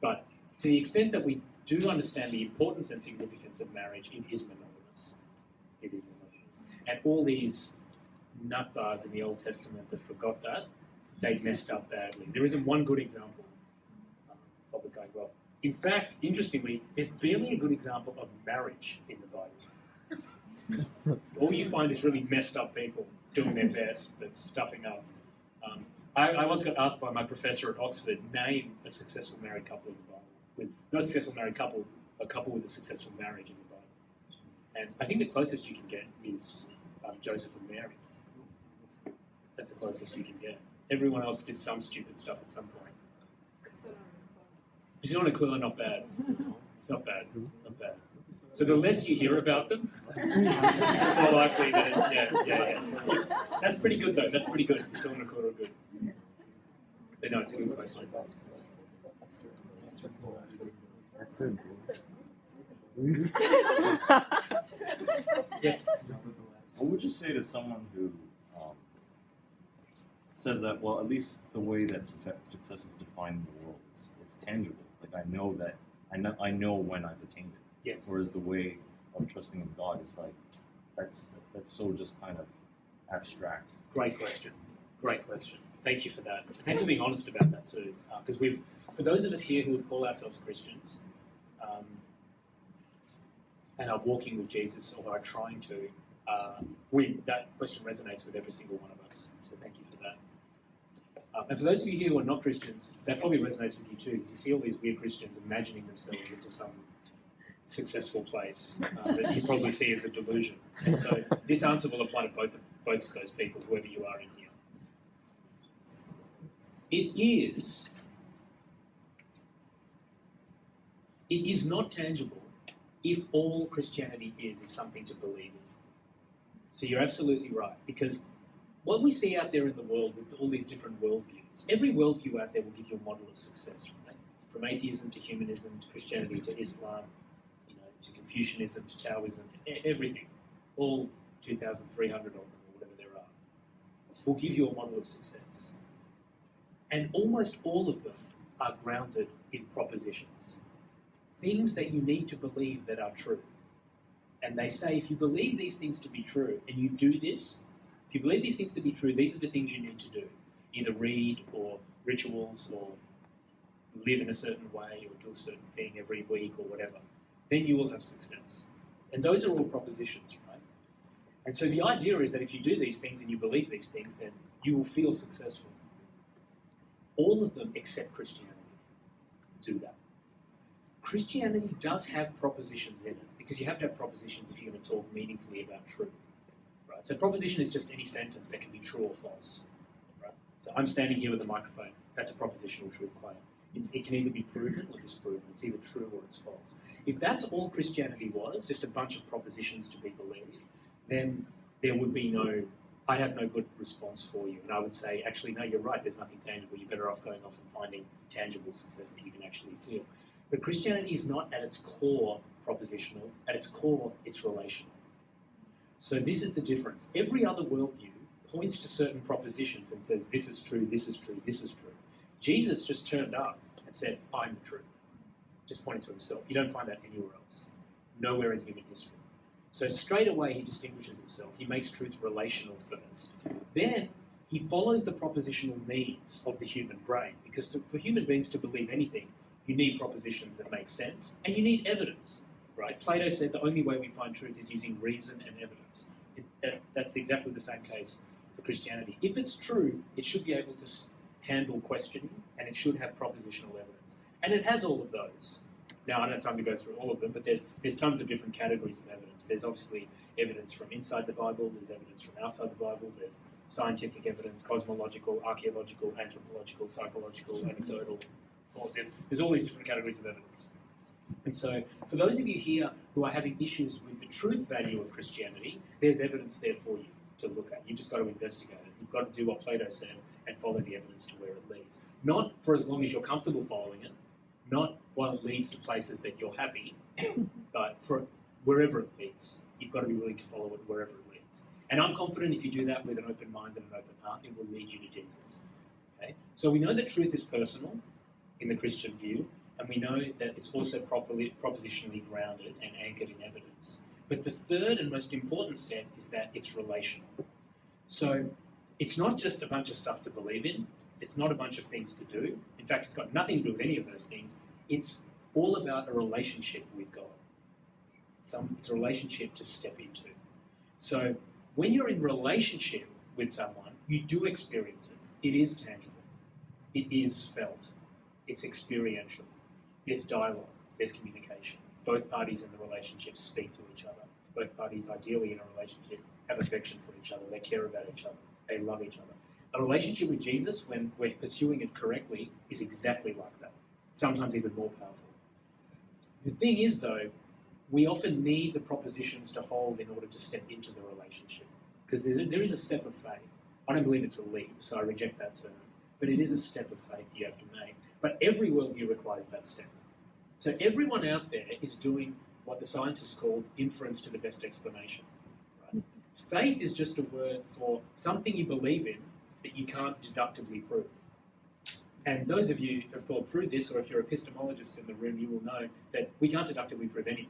But to the extent that we do understand the importance and significance of marriage, it is monogamous. It is monogamous. And all these nutbars in the Old Testament that forgot that, they messed up badly. There isn't one good example of it going well. In fact, interestingly, there's barely a good example of marriage in the Bible. All you find is really messed up people doing their best, but stuffing up. I once got asked by my professor at Oxford, name a successful married couple in the Bible. Not a successful married couple, a couple with a successful marriage in the Bible. And I think the closest you can get is Joseph and Mary. That's the closest you can get. Everyone else did some stupid stuff at some point. Priscilla and Aquila, not bad. Not bad. Not bad. So the less you hear about them, the more likely that it's, yeah. That's pretty good, though. That's pretty good. Priscilla and Aquila are good. But no, it's a good question. Yes? What would you say to someone who says that, well, at least the way that success is defined in the world, it's tangible. Like I know when I've attained it. Yes. Whereas the way of trusting in God is like that's so just kind of abstract. Great question. Great question. Thank you for that. Thanks for being honest about that too. Because for those of us here who would call ourselves Christians, and are walking with Jesus or are trying to, that question resonates with every single one of us. So thank you for that. And for those of you here who are not Christians, that probably resonates with you too, because you see all these weird Christians imagining themselves into some successul place that you probably see as a delusion. And so this answer will apply to both of those people, whoever you are in here. It is not tangible if all Christianity is something to believe in. So you're absolutely right, because what we see out there in the world with all these different worldviews, every worldview out there will give you a model of success, right? From atheism to humanism to Christianity to Islam, to Confucianism to Taoism, to everything, all 2,300 of them or whatever there are, will give you a model of success. And almost all of them are grounded in propositions, things that you need to believe that are true. And they say, if you believe these things to be true and you do this, if you believe these things to be true, these are the things you need to do. Either read or rituals or live in a certain way or do a certain thing every week or whatever. Then you will have success. And those are all propositions, right? And so the idea is that if you do these things and you believe these things, then you will feel successful. All of them except Christianity do that. Christianity does have propositions in it, because you have to have propositions if you're going to talk meaningfully about truth. Right? So proposition is just any sentence that can be true or false. Right? So I'm standing here with a microphone. That's a propositional truth claim. It can either be proven or disproven. It's either true or it's false. If that's all Christianity was, just a bunch of propositions to be believed, then there would be I'd have no good response for you. And I would say, actually, no, you're right, there's nothing tangible. You're better off going off and finding tangible success that you can actually feel. But Christianity is not at its core propositional. At its core, it's relational. So this is the difference. Every other worldview points to certain propositions and says, this is true, this is true, this is true. Jesus just turned up and said, I'm the truth. Just pointing to himself. You don't find that anywhere else. Nowhere in human history. So straight away he distinguishes himself. He makes truth relational first. Then he follows the propositional needs of the human brain. Because for human beings to believe anything, you need propositions that make sense, and you need evidence. Right? Plato said the only way we find truth is using reason and evidence. That's exactly the same case for Christianity. If it's true, it should be able to handle questioning, and it should have propositional evidence. And it has all of those. Now, I don't have time to go through all of them, but there's tons of different categories of evidence. There's obviously evidence from inside the Bible, there's evidence from outside the Bible, there's scientific evidence, cosmological, archaeological, anthropological, psychological, anecdotal. There's all these different categories of evidence. And so, for those of you here who are having issues with the truth value of Christianity, there's evidence there for you to look at. You've just got to investigate it. You've got to do what Plato said and follow the evidence to where it leads. Not for as long as you're comfortable following it, not while it leads to places that you're happy, but for wherever it leads. You've got to be willing to follow it wherever it leads. And I'm confident if you do that with an open mind and an open heart, it will lead you to Jesus. Okay? So we know that truth is personal in the Christian view, and we know that it's also propositionally grounded and anchored in evidence. But the third and most important step is that it's relational. So it's not just a bunch of stuff to believe in. It's not a bunch of things to do. In fact, it's got nothing to do with any of those things. It's all about a relationship with God. It's a relationship to step into. So when you're in relationship with someone, you do experience it. It is tangible. It is felt. It's experiential. There's dialogue. There's communication. Both parties in the relationship speak to each other. Both parties, ideally in a relationship, have affection for each other. They care about each other. They love each other. A relationship with Jesus, when we're pursuing it correctly, is exactly like that. Sometimes even more powerful. The thing is, though, we often need the propositions to hold in order to step into the relationship. Because there is a step of faith. I don't believe it's a leap, so I reject that term. But it is a step of faith you have to make. But every worldview requires that step. So everyone out there is doing what the scientists call inference to the best explanation. Right? Faith is just a word for something you believe in that you can't deductively prove. And those of you who have thought through this, or if you're epistemologists in the room, you will know that we can't deductively prove anything,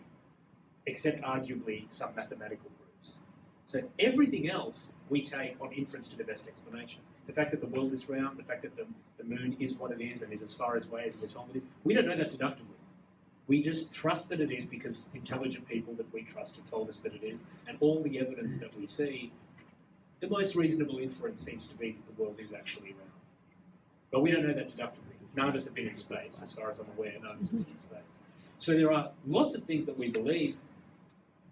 except arguably some mathematical proofs. So everything else we take on inference to the best explanation. The fact that the world is round, the fact that the moon is what it is and is as far away as we're told it is, we don't know that deductively. We just trust that it is because intelligent people that we trust have told us that it is, and all the evidence that we see, the most reasonable inference seems to be that the world is actually round. But we don't know that deductively. None of us have been in space, as far as I'm aware, none of us have been in space. So there are lots of things that we believe,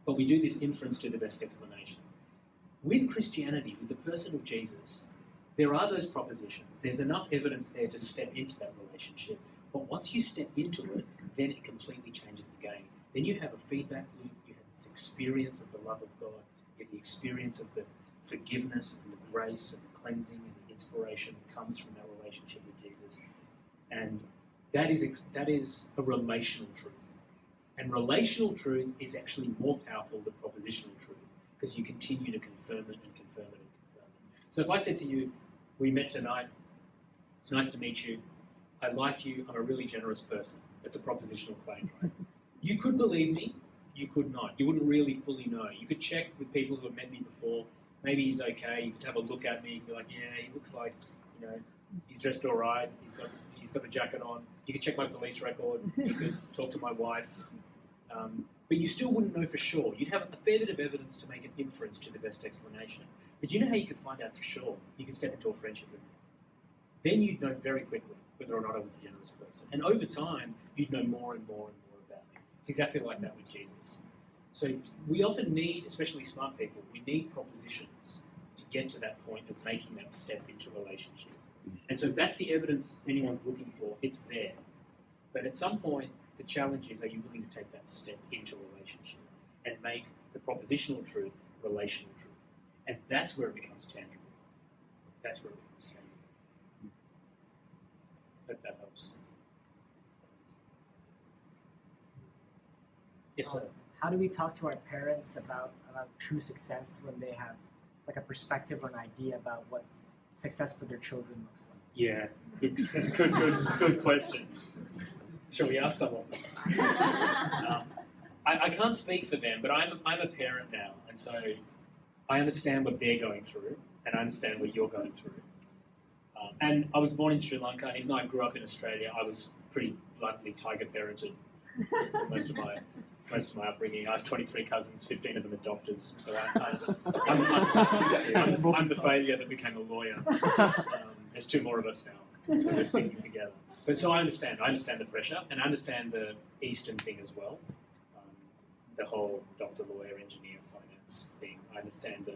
but we do this inference to the best explanation. With Christianity, with the person of Jesus, there are those propositions. There's enough evidence there to step into that relationship. But once you step into it, then it completely changes the game. Then you have a feedback loop, you have this experience of the love of God, you have the experience of the forgiveness and the grace and the cleansing and the inspiration that comes from that relationship with Jesus. And that is a relational truth. And relational truth is actually more powerful than propositional truth, because you continue to confirm it and confirm it and confirm it. So if I said to you, we met tonight, it's nice to meet you, I like you, I'm a really generous person. That's a propositional claim, right? You could believe me, you could not. You wouldn't really fully know. You could check with people who have met me before. Maybe he's okay. You could have a look at me and be like, yeah, he looks like, he's dressed all right. He's got the jacket on. You could check my police record. You could talk to my wife. But you still wouldn't know for sure. You'd have a fair bit of evidence to make an inference to the best explanation. But you know how you could find out for sure? You could step into a friendship with me. Then you'd know very quickly whether or not I was a generous person. And over time, you'd know more and more and more about me. It's exactly like that with Jesus. So we often need, especially smart people, we need propositions to get to that point of making that step into relationship. And so if that's the evidence anyone's looking for, it's there. But at some point, the challenge is, are you willing to take that step into a relationship and make the propositional truth relational truth? And that's where it becomes tangible. That's where it becomes tangible. Hope that helps. Yes, sir. How do we talk to our parents about true success when they have like a perspective or an idea about what success for their children looks like? Yeah, good question. Shall we ask some of them? I can't speak for them, but I'm a parent now, and so I understand what they're going through, and I understand what you're going through. And I was born in Sri Lanka, and even though I grew up in Australia, I was pretty bluntly tiger parented for most of my upbringing. I have 23 cousins, 15 of them are doctors, so I'm the failure that became a lawyer. There's two more of us now, so we're sticking together. But so I understand the pressure, and I understand the Eastern thing as well, the whole doctor, lawyer, engineer, finance thing. I understand the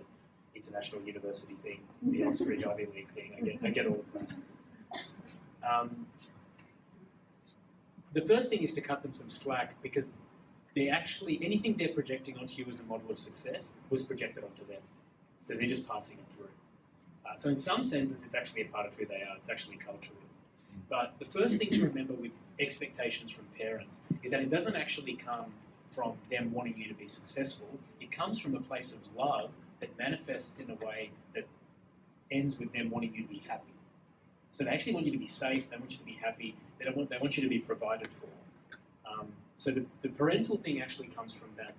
international university thing, the Oxbridge Ivy League thing. I get all of that. The first thing is to cut them some slack, because anything they're projecting onto you as a model of success was projected onto them. So they're just passing it through. So in some senses, it's actually a part of who they are. It's actually cultural. But the first thing to remember with expectations from parents is that it doesn't actually come from them wanting you to be successful. It comes from a place of love that manifests in a way that ends with them wanting you to be happy. So they actually want you to be safe, they want you to be happy, they want you to be provided for. So the parental thing actually comes from that.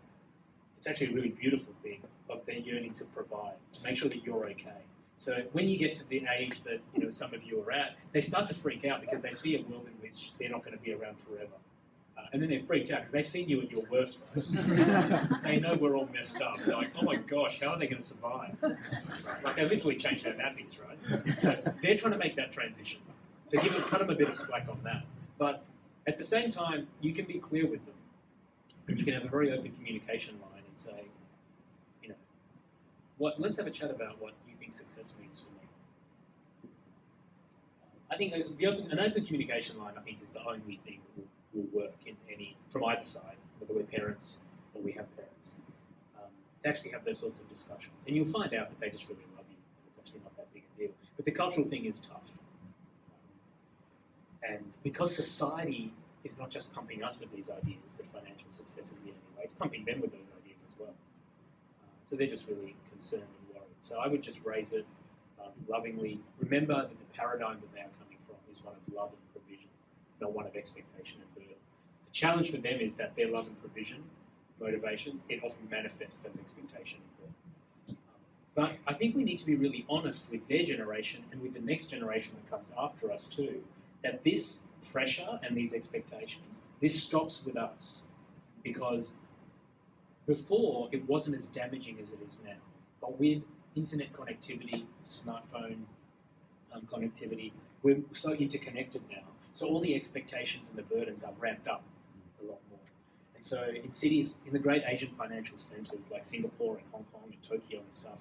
It's actually a really beautiful thing of their yearning to provide, to make sure that you're okay. So when you get to the age that some of you are at, they start to freak out because they see a world in which they're not going to be around forever. And then they're freaked out because they've seen you at your worst. Right? They know we're all messed up. They're like, oh my gosh, how are they going to survive? Like they literally changed their nappies, right? So they're trying to make that transition. So cut them a bit of slack on that. But at the same time, you can be clear with them. And you can have a very open communication line and say, let's have a chat about what you think success means for me. I think an open communication line, I think, is the only thing that will work from either side, whether we're parents or we have parents, to actually have those sorts of discussions. And you'll find out that they just really love you. It's actually not that big a deal. But the cultural thing is tough. And because society is not just pumping us with these ideas that financial success is the only way, it's pumping them with those ideas as well. So they're just really concerned and worried. So I would just raise it lovingly. Remember that the paradigm that they are coming from is one of love and provision, not one of expectation and burden. The challenge for them is that their love and provision motivations, it often manifests as expectation and burden. But I think we need to be really honest with their generation and with the next generation that comes after us too, that this pressure and these expectations, this stops with us. Because before, it wasn't as damaging as it is now. But with internet connectivity, smartphone connectivity, we're so interconnected now. So all the expectations and the burdens are ramped up a lot more. And so in cities, in the great Asian financial centers like Singapore and Hong Kong and Tokyo and stuff,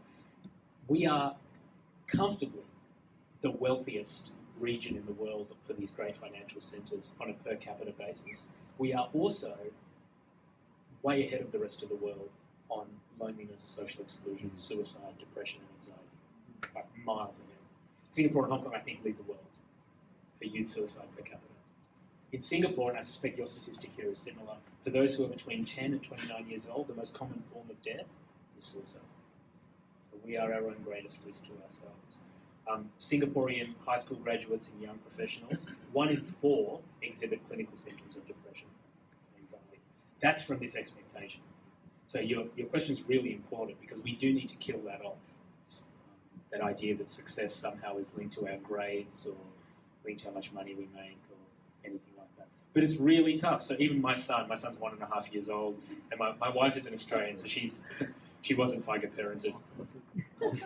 we are comfortably the wealthiest region in the world for these great financial centers on a per capita basis. We are also way ahead of the rest of the world on loneliness, social exclusion, suicide, depression, and anxiety, like miles ahead. Singapore and Hong Kong, I think, lead the world for youth suicide per capita. In Singapore, and I suspect your statistic here is similar, for those who are between 10 and 29 years old, the most common form of death is suicide. So we are our own greatest risk to ourselves. Singaporean high school graduates and young professionals, 1 in 4 exhibit clinical symptoms of depression and anxiety. That's from this expectation. So your question is really important because we do need to kill that off. That idea that success somehow is linked to our grades or linked to how much money we make or anything like that. But it's really tough. So even my son's 1.5 years old, and my wife is an Australian, so she wasn't tiger parented.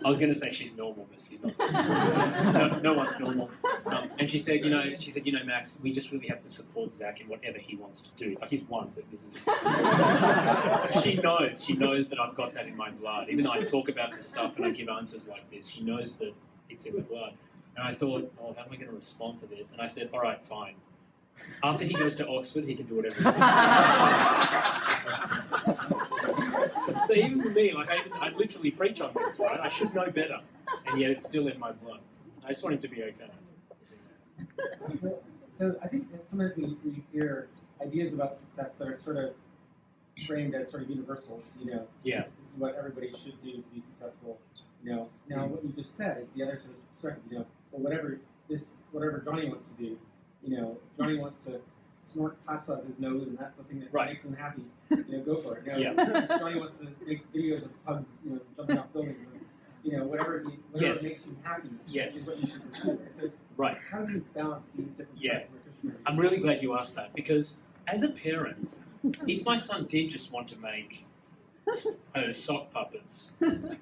I was going to say she's normal, but she's not. No one's normal. And she said, Max, we just really have to support Zach in whatever he wants to do. Like he's one, so this is. She knows that I've got that in my blood. Even though I talk about this stuff and I give answers like this, she knows that it's in the blood. And I thought, how am I going to respond to this? And I said, all right, fine. After he goes to Oxford, he can do whatever he wants. So even for me, like I literally preach on this, right? I should know better, and yet it's still in my blood. I just want him to be okay. So I think that sometimes we hear ideas about success that are sort of framed as sort of universals. Yeah. This is what everybody should do to be successful. Now what you just said is the other sort of perspective. Well, whatever Johnny wants to do. Johnny wants to snort pasta out of his nose, and that's the thing that makes him happy. Go for it. Johnny wants to make videos of pugs, jumping off buildings, and whatever makes him happy is what you should pursue. So, how do you balance these different? I'm really glad you asked that because as a parent, if my son did just want to make sock puppets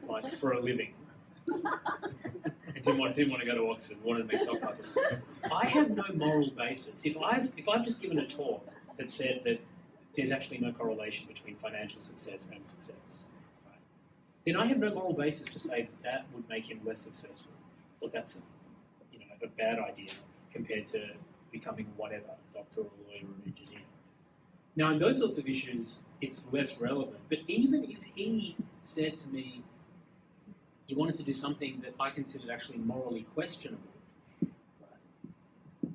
like for a living. And didn't want to go to Oxford, wanted to make sock puppets. I have no moral basis. If I've just given a talk that said that there's actually no correlation between financial success and success, right, then I have no moral basis to say that would make him less successful. Or that's a bad idea compared to becoming whatever, a doctor or a lawyer or an engineer. Now, in those sorts of issues, it's less relevant. But even if he said to me, he wanted to do something that I considered actually morally questionable, right,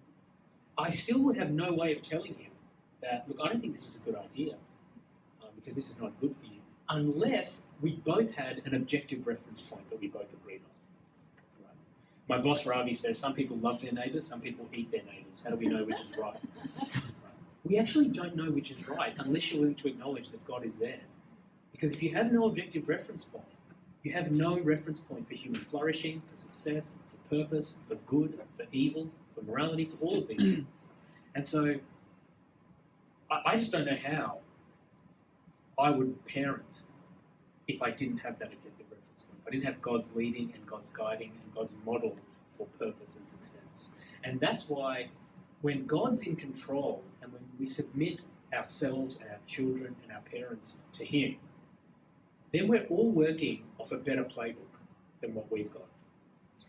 I still would have no way of telling him that, look, I don't think this is a good idea because this is not good for you, unless we both had an objective reference point that we both agreed on. Right? My boss Ravi says some people love their neighbours, some people eat their neighbours. How do we know which is right? We actually don't know which is right unless you're willing to acknowledge that God is there. Because if you have no objective reference point, you have no reference point for human flourishing, for success, for purpose, for good, for evil, for morality, for all of these things. And so I just don't know how I would parent if I didn't have that objective reference point. If I didn't have God's leading and God's guiding and God's model for purpose and success. And that's why when God's in control and when we submit ourselves and our children and our parents to Him, then we're all working off a better playbook than what we've got.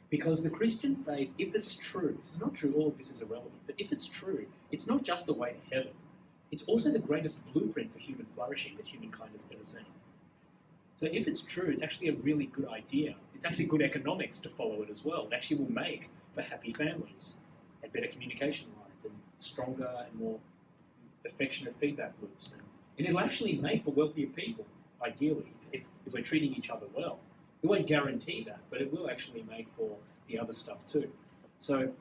Because the Christian faith, if it's true, if it's not true, all of this is irrelevant, but if it's true, it's not just the way to heaven, it's also the greatest blueprint for human flourishing that humankind has ever seen. So if it's true, it's actually a really good idea. It's actually good economics to follow it as well. It actually will make for happy families and better communication lines and stronger and more affectionate feedback loops. And it'll actually make for wealthier people, ideally, if we're treating each other well. It won't guarantee that, but it will actually make for the other stuff too. So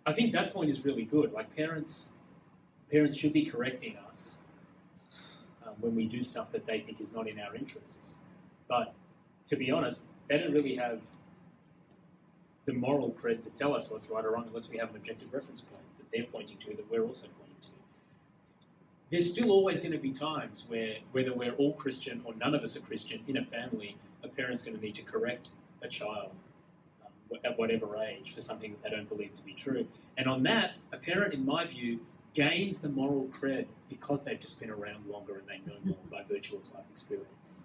I think that point is really good. Like parents should be correcting us when we do stuff that they think is not in our interests. But to be honest, they don't really have the moral cred to tell us what's right or wrong unless we have an objective reference point that they're pointing to, that we're also pointing to. There's still always going to be times where, whether we're all Christian or none of us are Christian, in a family, a parent's going to need to correct a child at whatever age for something that they don't believe to be true. And on that, a parent, in my view, gains the moral cred because they've just been around longer and they know more by virtue of life experience.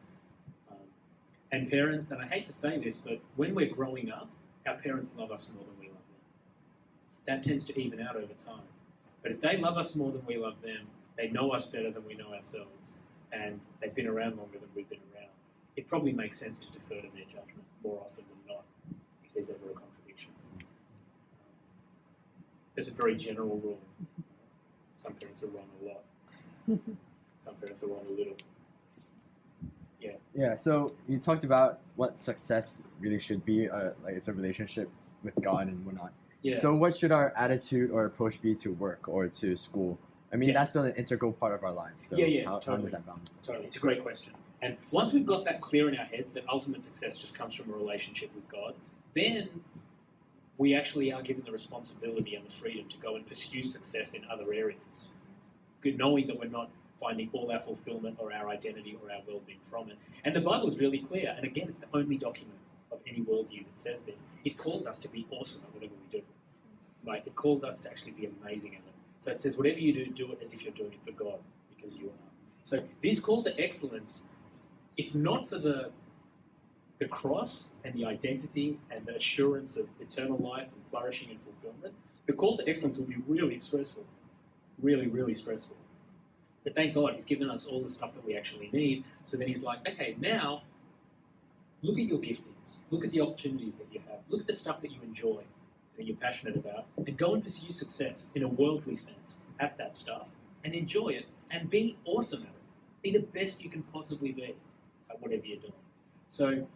And parents, and I hate to say this, but when we're growing up, our parents love us more than we love them. That tends to even out over time. But if they love us more than we love them, they know us better than we know ourselves, and they've been around longer than we've been around, it probably makes sense to defer to their judgment more often than not if there's ever a contradiction. There's a very general rule. Some parents are wrong a lot. Some parents are wrong a little. Yeah. Yeah, so you talked about what success really should be, like it's a relationship with God and whatnot. Yeah. So what should our attitude or approach be to work or to school? I mean, Yeah. that's still an integral part of our lives. So how totally. does that balance? Totally. It's a great question. And once we've got that clear in our heads that ultimate success just comes from a relationship with God, then we actually are given the responsibility and the freedom to go and pursue success in other areas. Good, knowing that we're not finding all our fulfillment or our identity or our well-being from it. And the Bible is really clear. And again, it's the only document of any worldview that says this. It calls us to be awesome at whatever we do. Right? It calls us to actually be amazing at it. So it says, whatever you do, do it as if you're doing it for God, because you are. So this call to excellence, if not for the cross and the identity and the assurance of eternal life and flourishing and fulfillment, the call to excellence will be really stressful. Really, really stressful. But thank God He's given us all the stuff that we actually need. So then He's like, okay, now look at your giftings. Look at the opportunities that you have. Look at the stuff that you enjoy and that you're passionate about, and go and pursue success in a worldly sense at that stuff and enjoy it and be awesome at it. Be the best you can possibly be at whatever you're doing. So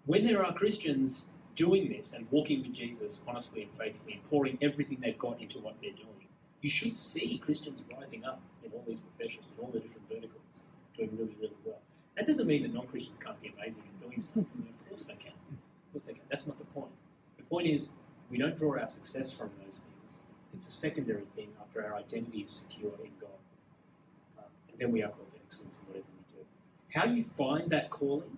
when there are Christians doing this and walking with Jesus honestly and faithfully and pouring everything they've got into what they're doing, you should see Christians rising up in all these professions, in all the different verticals, doing really, really well. That doesn't mean that non-Christians can't be amazing at doing stuff. I mean, of course they can. Of course they can. That's not the point. The point is, we don't draw our success from those things. It's a secondary thing after our identity is secure in God. And then we are called to excellence in whatever we do. How you find that calling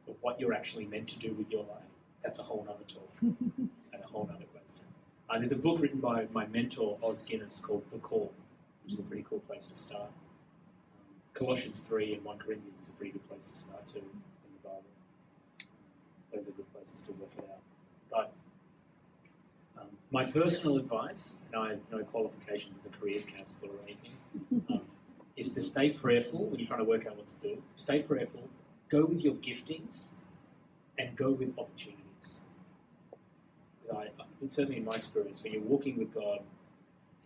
of what you're actually meant to do with your life, that's a whole other talk and a whole other question. There's a book written by my mentor, Os Guinness, called The Call, which is a pretty cool place to start. Colossians 3 and 1 Corinthians is a pretty good place to start too in the Bible. Those are good places to work it out. But my personal advice, and I have no qualifications as a careers counsellor or anything, is to stay prayerful when you're trying to work out what to do. Stay prayerful, go with your giftings, and go with opportunities. Because certainly in my experience, when you're walking with God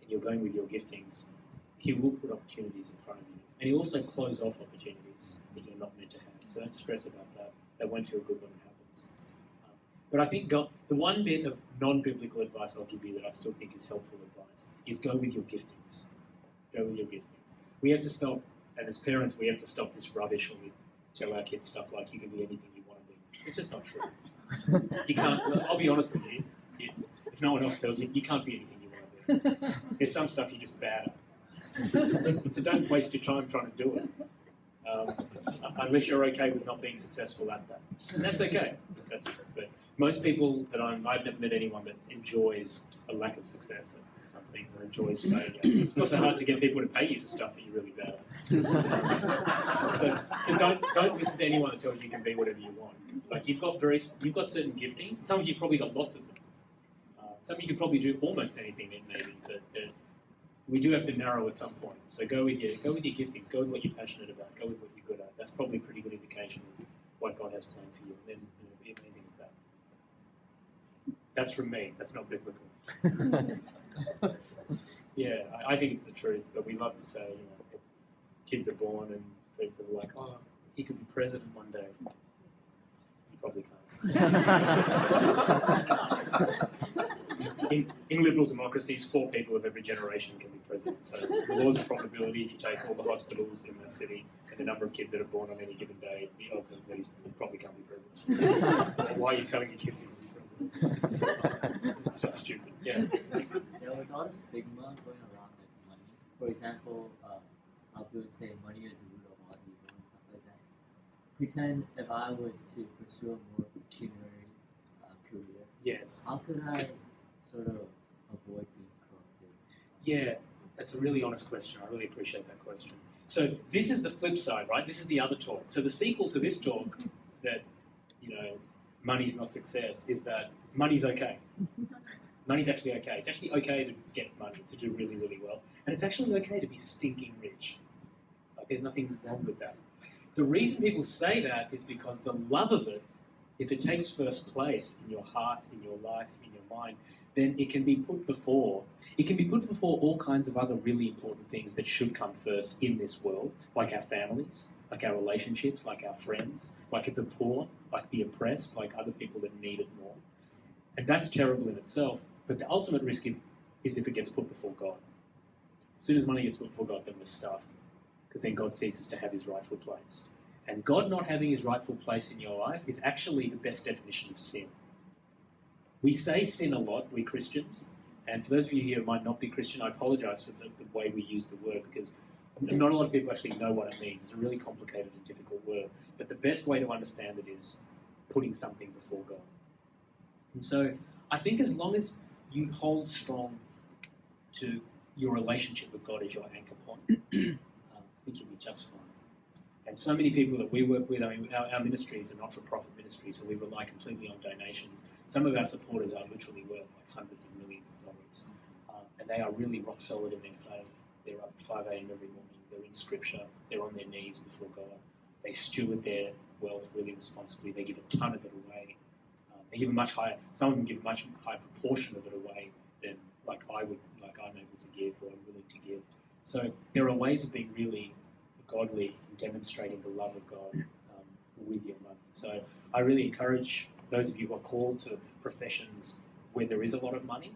and you're going with your giftings, he will put opportunities in front of you. And he'll also close off opportunities that you're not meant to have. So don't stress about that. That won't feel good when it happens. But I think the one bit of non-biblical advice I'll give you that I still think is helpful advice is go with your giftings. Go with your giftings. We have to stop, and as parents, we have to stop this rubbish when we tell our kids stuff like, you can be anything you want to be. It's just not true. You can't, I'll be honest with you, if no one else tells you, you can't be anything you want to be. There's some stuff you're just bad at. So don't waste your time trying to do it. Unless you're okay with not being successful at that. And that's okay. But most people that I've never met anyone that enjoys a lack of success at something or enjoys failure. It's also hard to get people to pay you for stuff that you're really bad at. So don't listen to anyone that tells you can be whatever you want. Like you've got certain giftings. Some of you've probably got lots of them. Some of you could probably do almost anything maybe, but we do have to narrow at some point. So go with your giftings. Go with what you're passionate about. Go with what you're good at. That's probably a pretty good indication of what God has planned for you. And then be amazing at that. That's from me. That's not biblical. Yeah, I think it's the truth. But we love to say, if kids are born and people are like, oh, he could be president one day. You probably can't. In liberal democracies, 4 people of every generation can be president. So the laws of probability, if you take all the hospitals in that city and the number of kids that are born on any given day, the odds of these probably can't be president. Why are you telling your kids you can be president? It's just stupid. Yeah. There was a lot of stigma going around like money. For example, how people would say money is the root of all evil and stuff like that. Pretend if I was to pursue a more pecuniary career, Yes. how could I sort of avoid being corrupted? Yeah, that's a really honest question. I really appreciate that question. So this is the flip side, right? This is the other talk. So the sequel to this talk that, money's not success is that money's okay. Money's actually okay. It's actually okay to get money, to do really, really well. And it's actually okay to be stinking rich. Like, there's nothing wrong with that. The reason people say that is because the love of it, if it takes first place in your heart, in your life, in your mind, then it can be put before all kinds of other really important things that should come first in this world, like our families, like our relationships, like our friends, like the poor, like the oppressed, like other people that need it more. And that's terrible in itself, but the ultimate risk is if it gets put before God. As soon as money gets put before God, then we're stuffed, because then God ceases to have his rightful place. And God not having his rightful place in your life is actually the best definition of sin. We say sin a lot, we Christians, and for those of you here who might not be Christian, I apologize for the way we use the word, because not a lot of people actually know what it means. It's a really complicated and difficult word, but the best way to understand it is putting something before God. And so I think as long as you hold strong to your relationship with God as your anchor point, I think you'll be just fine. And so many people that we work with, I mean, our ministries are not-for-profit ministries, so we rely completely on donations. Some of our supporters are literally worth like hundreds of millions of dollars. And they are really rock solid in their faith. They're up at 5 a.m. every morning. They're in Scripture. They're on their knees before God. They steward their wealth really responsibly. They give a ton of it away. They give some of them give a much higher proportion of it away than like I'm able to give or I'm willing to give. So there are ways of being really godly and demonstrating the love of God with your money. So I really encourage those of you who are called to professions where there is a lot of money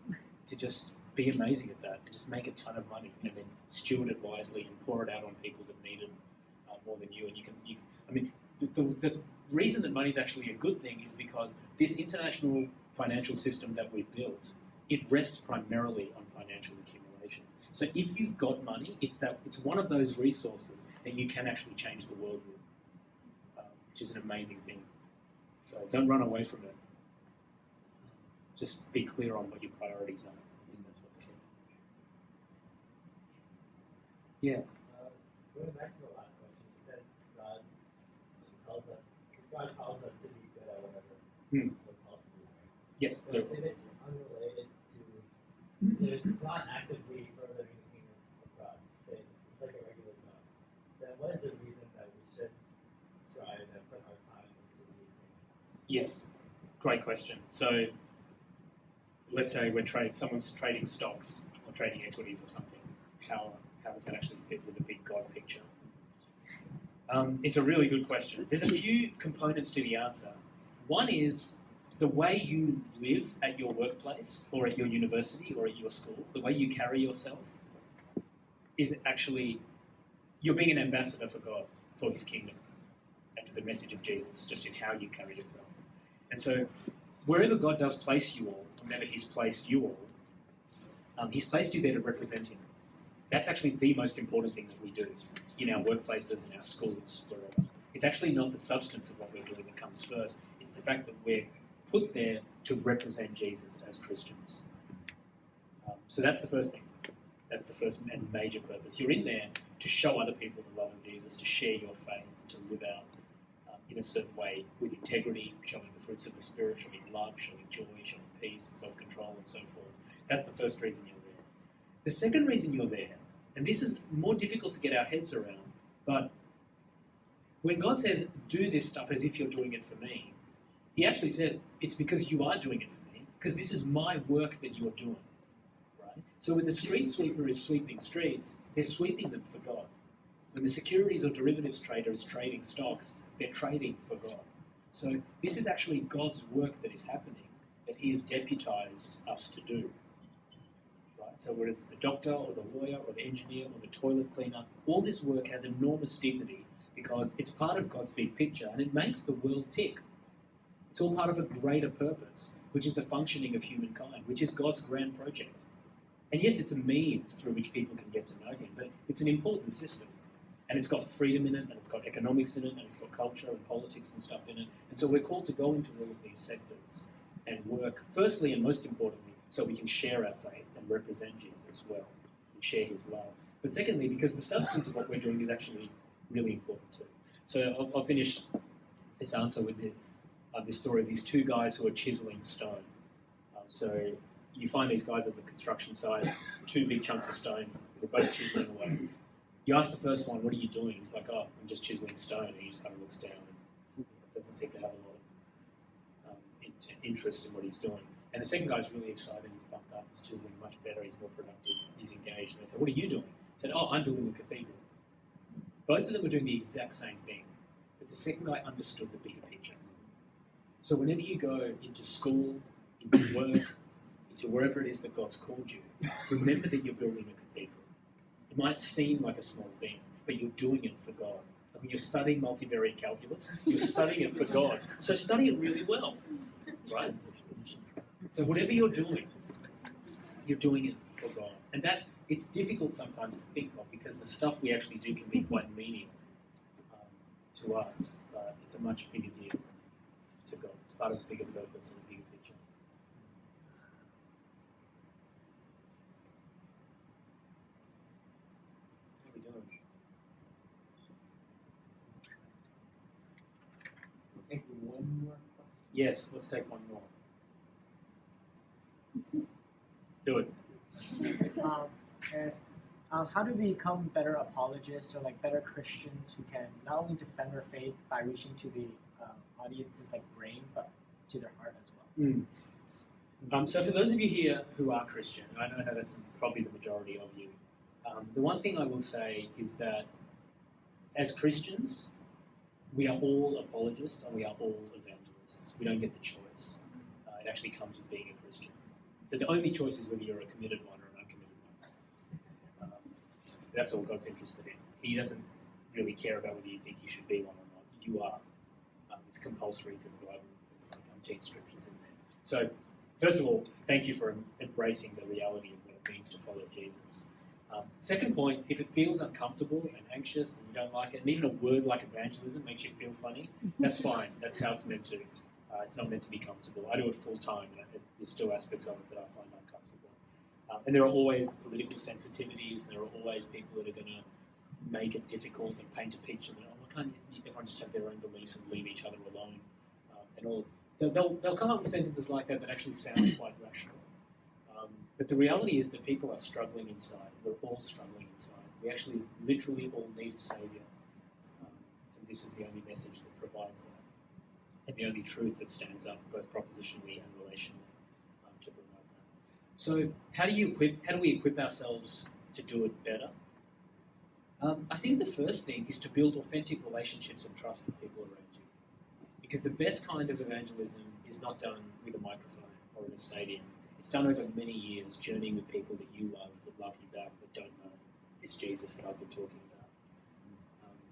to just be amazing at that and just make a ton of money and then steward it wisely and pour it out on people that need it more than you. And the reason that money is actually a good thing is because this international financial system that we've built, it rests primarily on financial accumulation. So if you've got money, it's one of those resources that you can actually change the world with, which is an amazing thing. So don't run away from it. Just be clear on what your priorities are. I think that's what's key. Yeah. Going back to the last question, you said God calls us to be good at whatever we're called to do. Yes. So if it's unrelated to, if it's not actively furthering the kingdom of God, say it's like a regular job, then what is the reason that we should strive and put our time into these things? Yes. Great question. So let's say someone's trading stocks or trading equities or something. How how does that actually fit with the big God picture? It's a really good question. There's a few components to the answer. One is the way you live at your workplace or at your university or at your school, the way you carry yourself is actually, you're being an ambassador for God, for his kingdom, and for the message of Jesus, just in how you carry yourself. And so wherever God does place you all, wherever he's placed you all, he's placed you there to represent him. That's actually the most important thing that we do in our workplaces, in our schools, wherever. It's actually not the substance of what we're doing that comes first. It's the fact that we're put there to represent Jesus as Christians. So that's the first thing. That's the first and major purpose. You're in there to show other people the love of Jesus, to share your faith, to live out in a certain way with integrity, showing the fruits of the Spirit, showing love, showing joy, showing peace, self-control, and so forth. That's the first reason you're there. The second reason you're there, and this is more difficult to get our heads around, but when God says, do this stuff as if you're doing it for me, he actually says, it's because you are doing it for me, because this is my work that you're doing. Right? So when the street sweeper is sweeping streets, they're sweeping them for God. When the securities or derivatives trader is trading stocks, they're trading for God. So this is actually God's work that is happening, that he has deputized us to do. Right? So whether it's the doctor or the lawyer or the engineer or the toilet cleaner, all this work has enormous dignity because it's part of God's big picture and it makes the world tick. It's all part of a greater purpose, which is the functioning of humankind, which is God's grand project. And yes, it's a means through which people can get to know him, but it's an important system. And it's got freedom in it, and it's got economics in it, and it's got culture and politics and stuff in it. And so we're called to go into all of these sectors and work, firstly and most importantly, so we can share our faith and represent Jesus well and share his love. But secondly, because the substance of what we're doing is actually really important too. So I'll finish this answer with this story of these two guys who are chiseling stone. So you find these guys at the construction site, two big chunks of stone, they're both chiseling away. You ask the first one, what are you doing? He's like, oh, I'm just chiseling stone. And he just kind of looks down and doesn't seem to have a lot of interest in what he's doing. And the second guy's really excited, he's pumped up, he's chiseling much better, he's more productive, he's engaged. And they said, what are you doing? He said, oh, I'm building a cathedral. Both of them were doing the exact same thing, but the second guy understood the bigger picture. So whenever you go into school, into work, into wherever it is that God's called you, remember that you're building a cathedral. It might seem like a small thing, but you're doing it for God. When you're studying multivariate calculus, you're studying it for God. So study it really well, right? So whatever you're doing it for God. And that, it's difficult sometimes to think of because the stuff we actually do can be quite menial to us, but it's a much bigger deal to God. It's part of a bigger purpose and a bigger picture. How are we doing? Take one more question. Yes, let's take one more. Do it. Yes. How do we become better apologists or like better Christians who can not only defend their faith by reaching to the audience's like brain, but to their heart as well? So for those of you here who are Christian, I know that's probably the majority of you, the one thing I will say is that as Christians, we are all apologists and we are all evangelists. We don't get the choice. It actually comes with being a Christian. So the only choice is whether you're a committed one or an uncommitted one. That's all God's interested in. He doesn't really care about whether you think you should be one or not. You are. It's compulsory to the Bible. There's like 18 scriptures in there. So first of all, thank you for embracing the reality of what it means to follow Jesus. Second point, if it feels uncomfortable and anxious and you don't like it, and even a word like evangelism makes you feel funny, that's fine. That's how it's meant to. It's not meant to be comfortable. I do it full time, and there's still aspects of it that I find uncomfortable. And there are always political sensitivities. There are always people that are going to make it difficult and paint a picture that, why can't everyone just have their own beliefs and leave each other alone? And all they'll come up with sentences like that that actually sound quite rational. But the reality is that people are struggling inside. We're all struggling inside. We actually literally all need a saviour. And this is the only message that provides that. And the only truth that stands up both propositionally and relationally to provide that. So how do we equip ourselves to do it better? I think the first thing is to build authentic relationships of trust with people around you. Because the best kind of evangelism is not done with a microphone or in a stadium. It's done over many years, journeying with people that you love, that love you back, that don't know this Jesus that I've been talking about.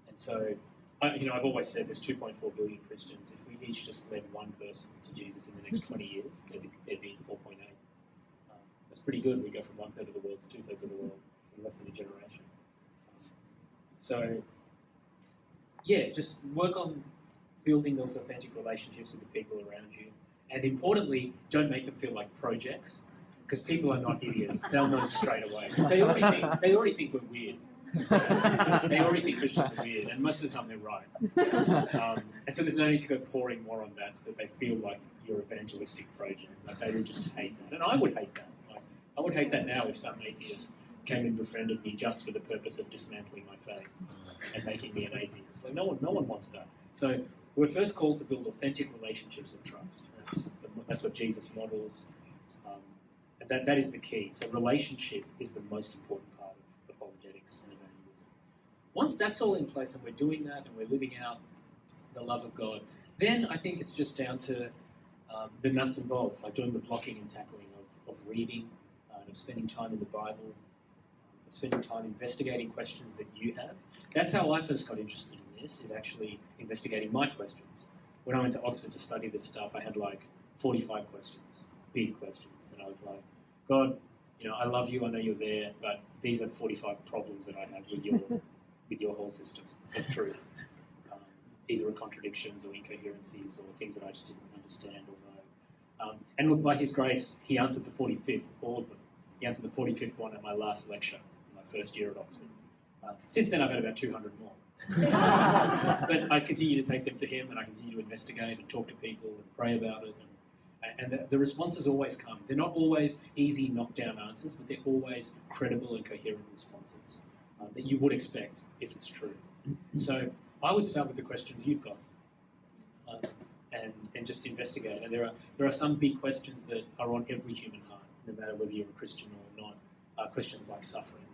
And so, I've always said there's 2.4 billion Christians. If we each just led one person to Jesus in the next 20 years, there'd be 4.8. That's pretty good. We go from 1/3 of the world to 2/3 of the world in less than a generation. So, yeah, just work on building those authentic relationships with the people around you. And importantly, don't make them feel like projects, because people are not idiots. They'll know straight away. They already think we're weird. They already think Christians are weird, and most of the time they're right. And so there's no need to go pouring more on that they feel like your evangelistic project. Like they would just hate that. And I would hate that. Like, I would hate that now if some atheist came and befriended me just for the purpose of dismantling my faith and making me an atheist. Like no one wants that. So we're first called to build authentic relationships of trust. That's what Jesus models. And that is the key. So relationship is the most important part of apologetics and evangelism. Once that's all in place and we're doing that and we're living out the love of God, then I think it's just down to the nuts and bolts, like doing the blocking and tackling of reading, of spending time in the Bible, of spending time investigating questions that you have. That's how I first got interested in this, is actually investigating my questions. When I went to Oxford to study this stuff, I had like 45 questions, big questions, and I was like, God, I love you, I know you're there, but these are 45 problems that I have with your whole system of truth. Either contradictions or incoherencies or things that I just didn't understand or know. And look, by His grace, He answered the 45th, all of them. He answered the 45th one at my last lecture, in my first year at Oxford. Since then, I've had about 200 more. But I continue to take them to Him, and I continue to investigate and talk to people and pray about it. And the responses always come. They're not always easy knockdown answers, but they're always credible and coherent responses that you would expect if it's true. So I would start with the questions you've got and just investigate. And there are some big questions that are on every human heart, no matter whether you're a Christian or not. Questions like suffering,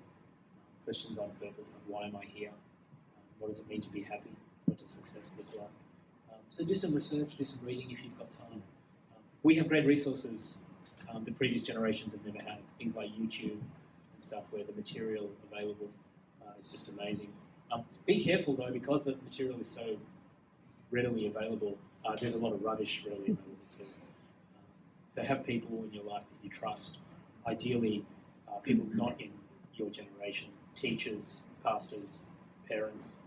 questions on purpose, like why am I here? What does it mean to be happy? What does success look like? So do some research, do some reading if you've got time. We have great resources that previous generations have never had. Things like YouTube and stuff where the material available is just amazing. Be careful though, because the material is so readily available, there's a lot of rubbish readily available too. So have people in your life that you trust, ideally people not in your generation, teachers, pastors, parents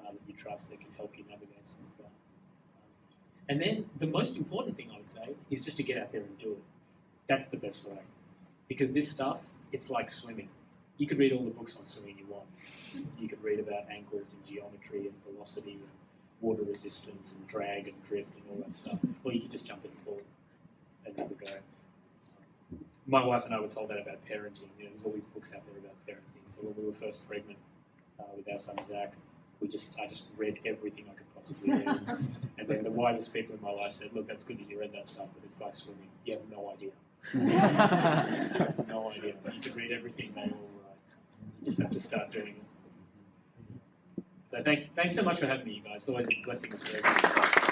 that you trust that can help you navigate some of that. And then the most important thing I would say is just to get out there and do it. That's the best way. Because this stuff, it's like swimming. You could read all the books on swimming you want. You could read about angles and geometry and velocity and water resistance and drag and drift and all that stuff. Or you could just jump in the pool and have a go. My wife and I were told that about parenting. There's all these books out there about parenting. So when we were first pregnant with our son Zach, I just read everything I could possibly read. And then the wisest people in my life said, look, that's good that you read that stuff, but it's like swimming. You have no idea. No idea. You can read everything they all write. You just have to start doing it. So thanks so much for having me, you guys. It's always a blessing to serve you.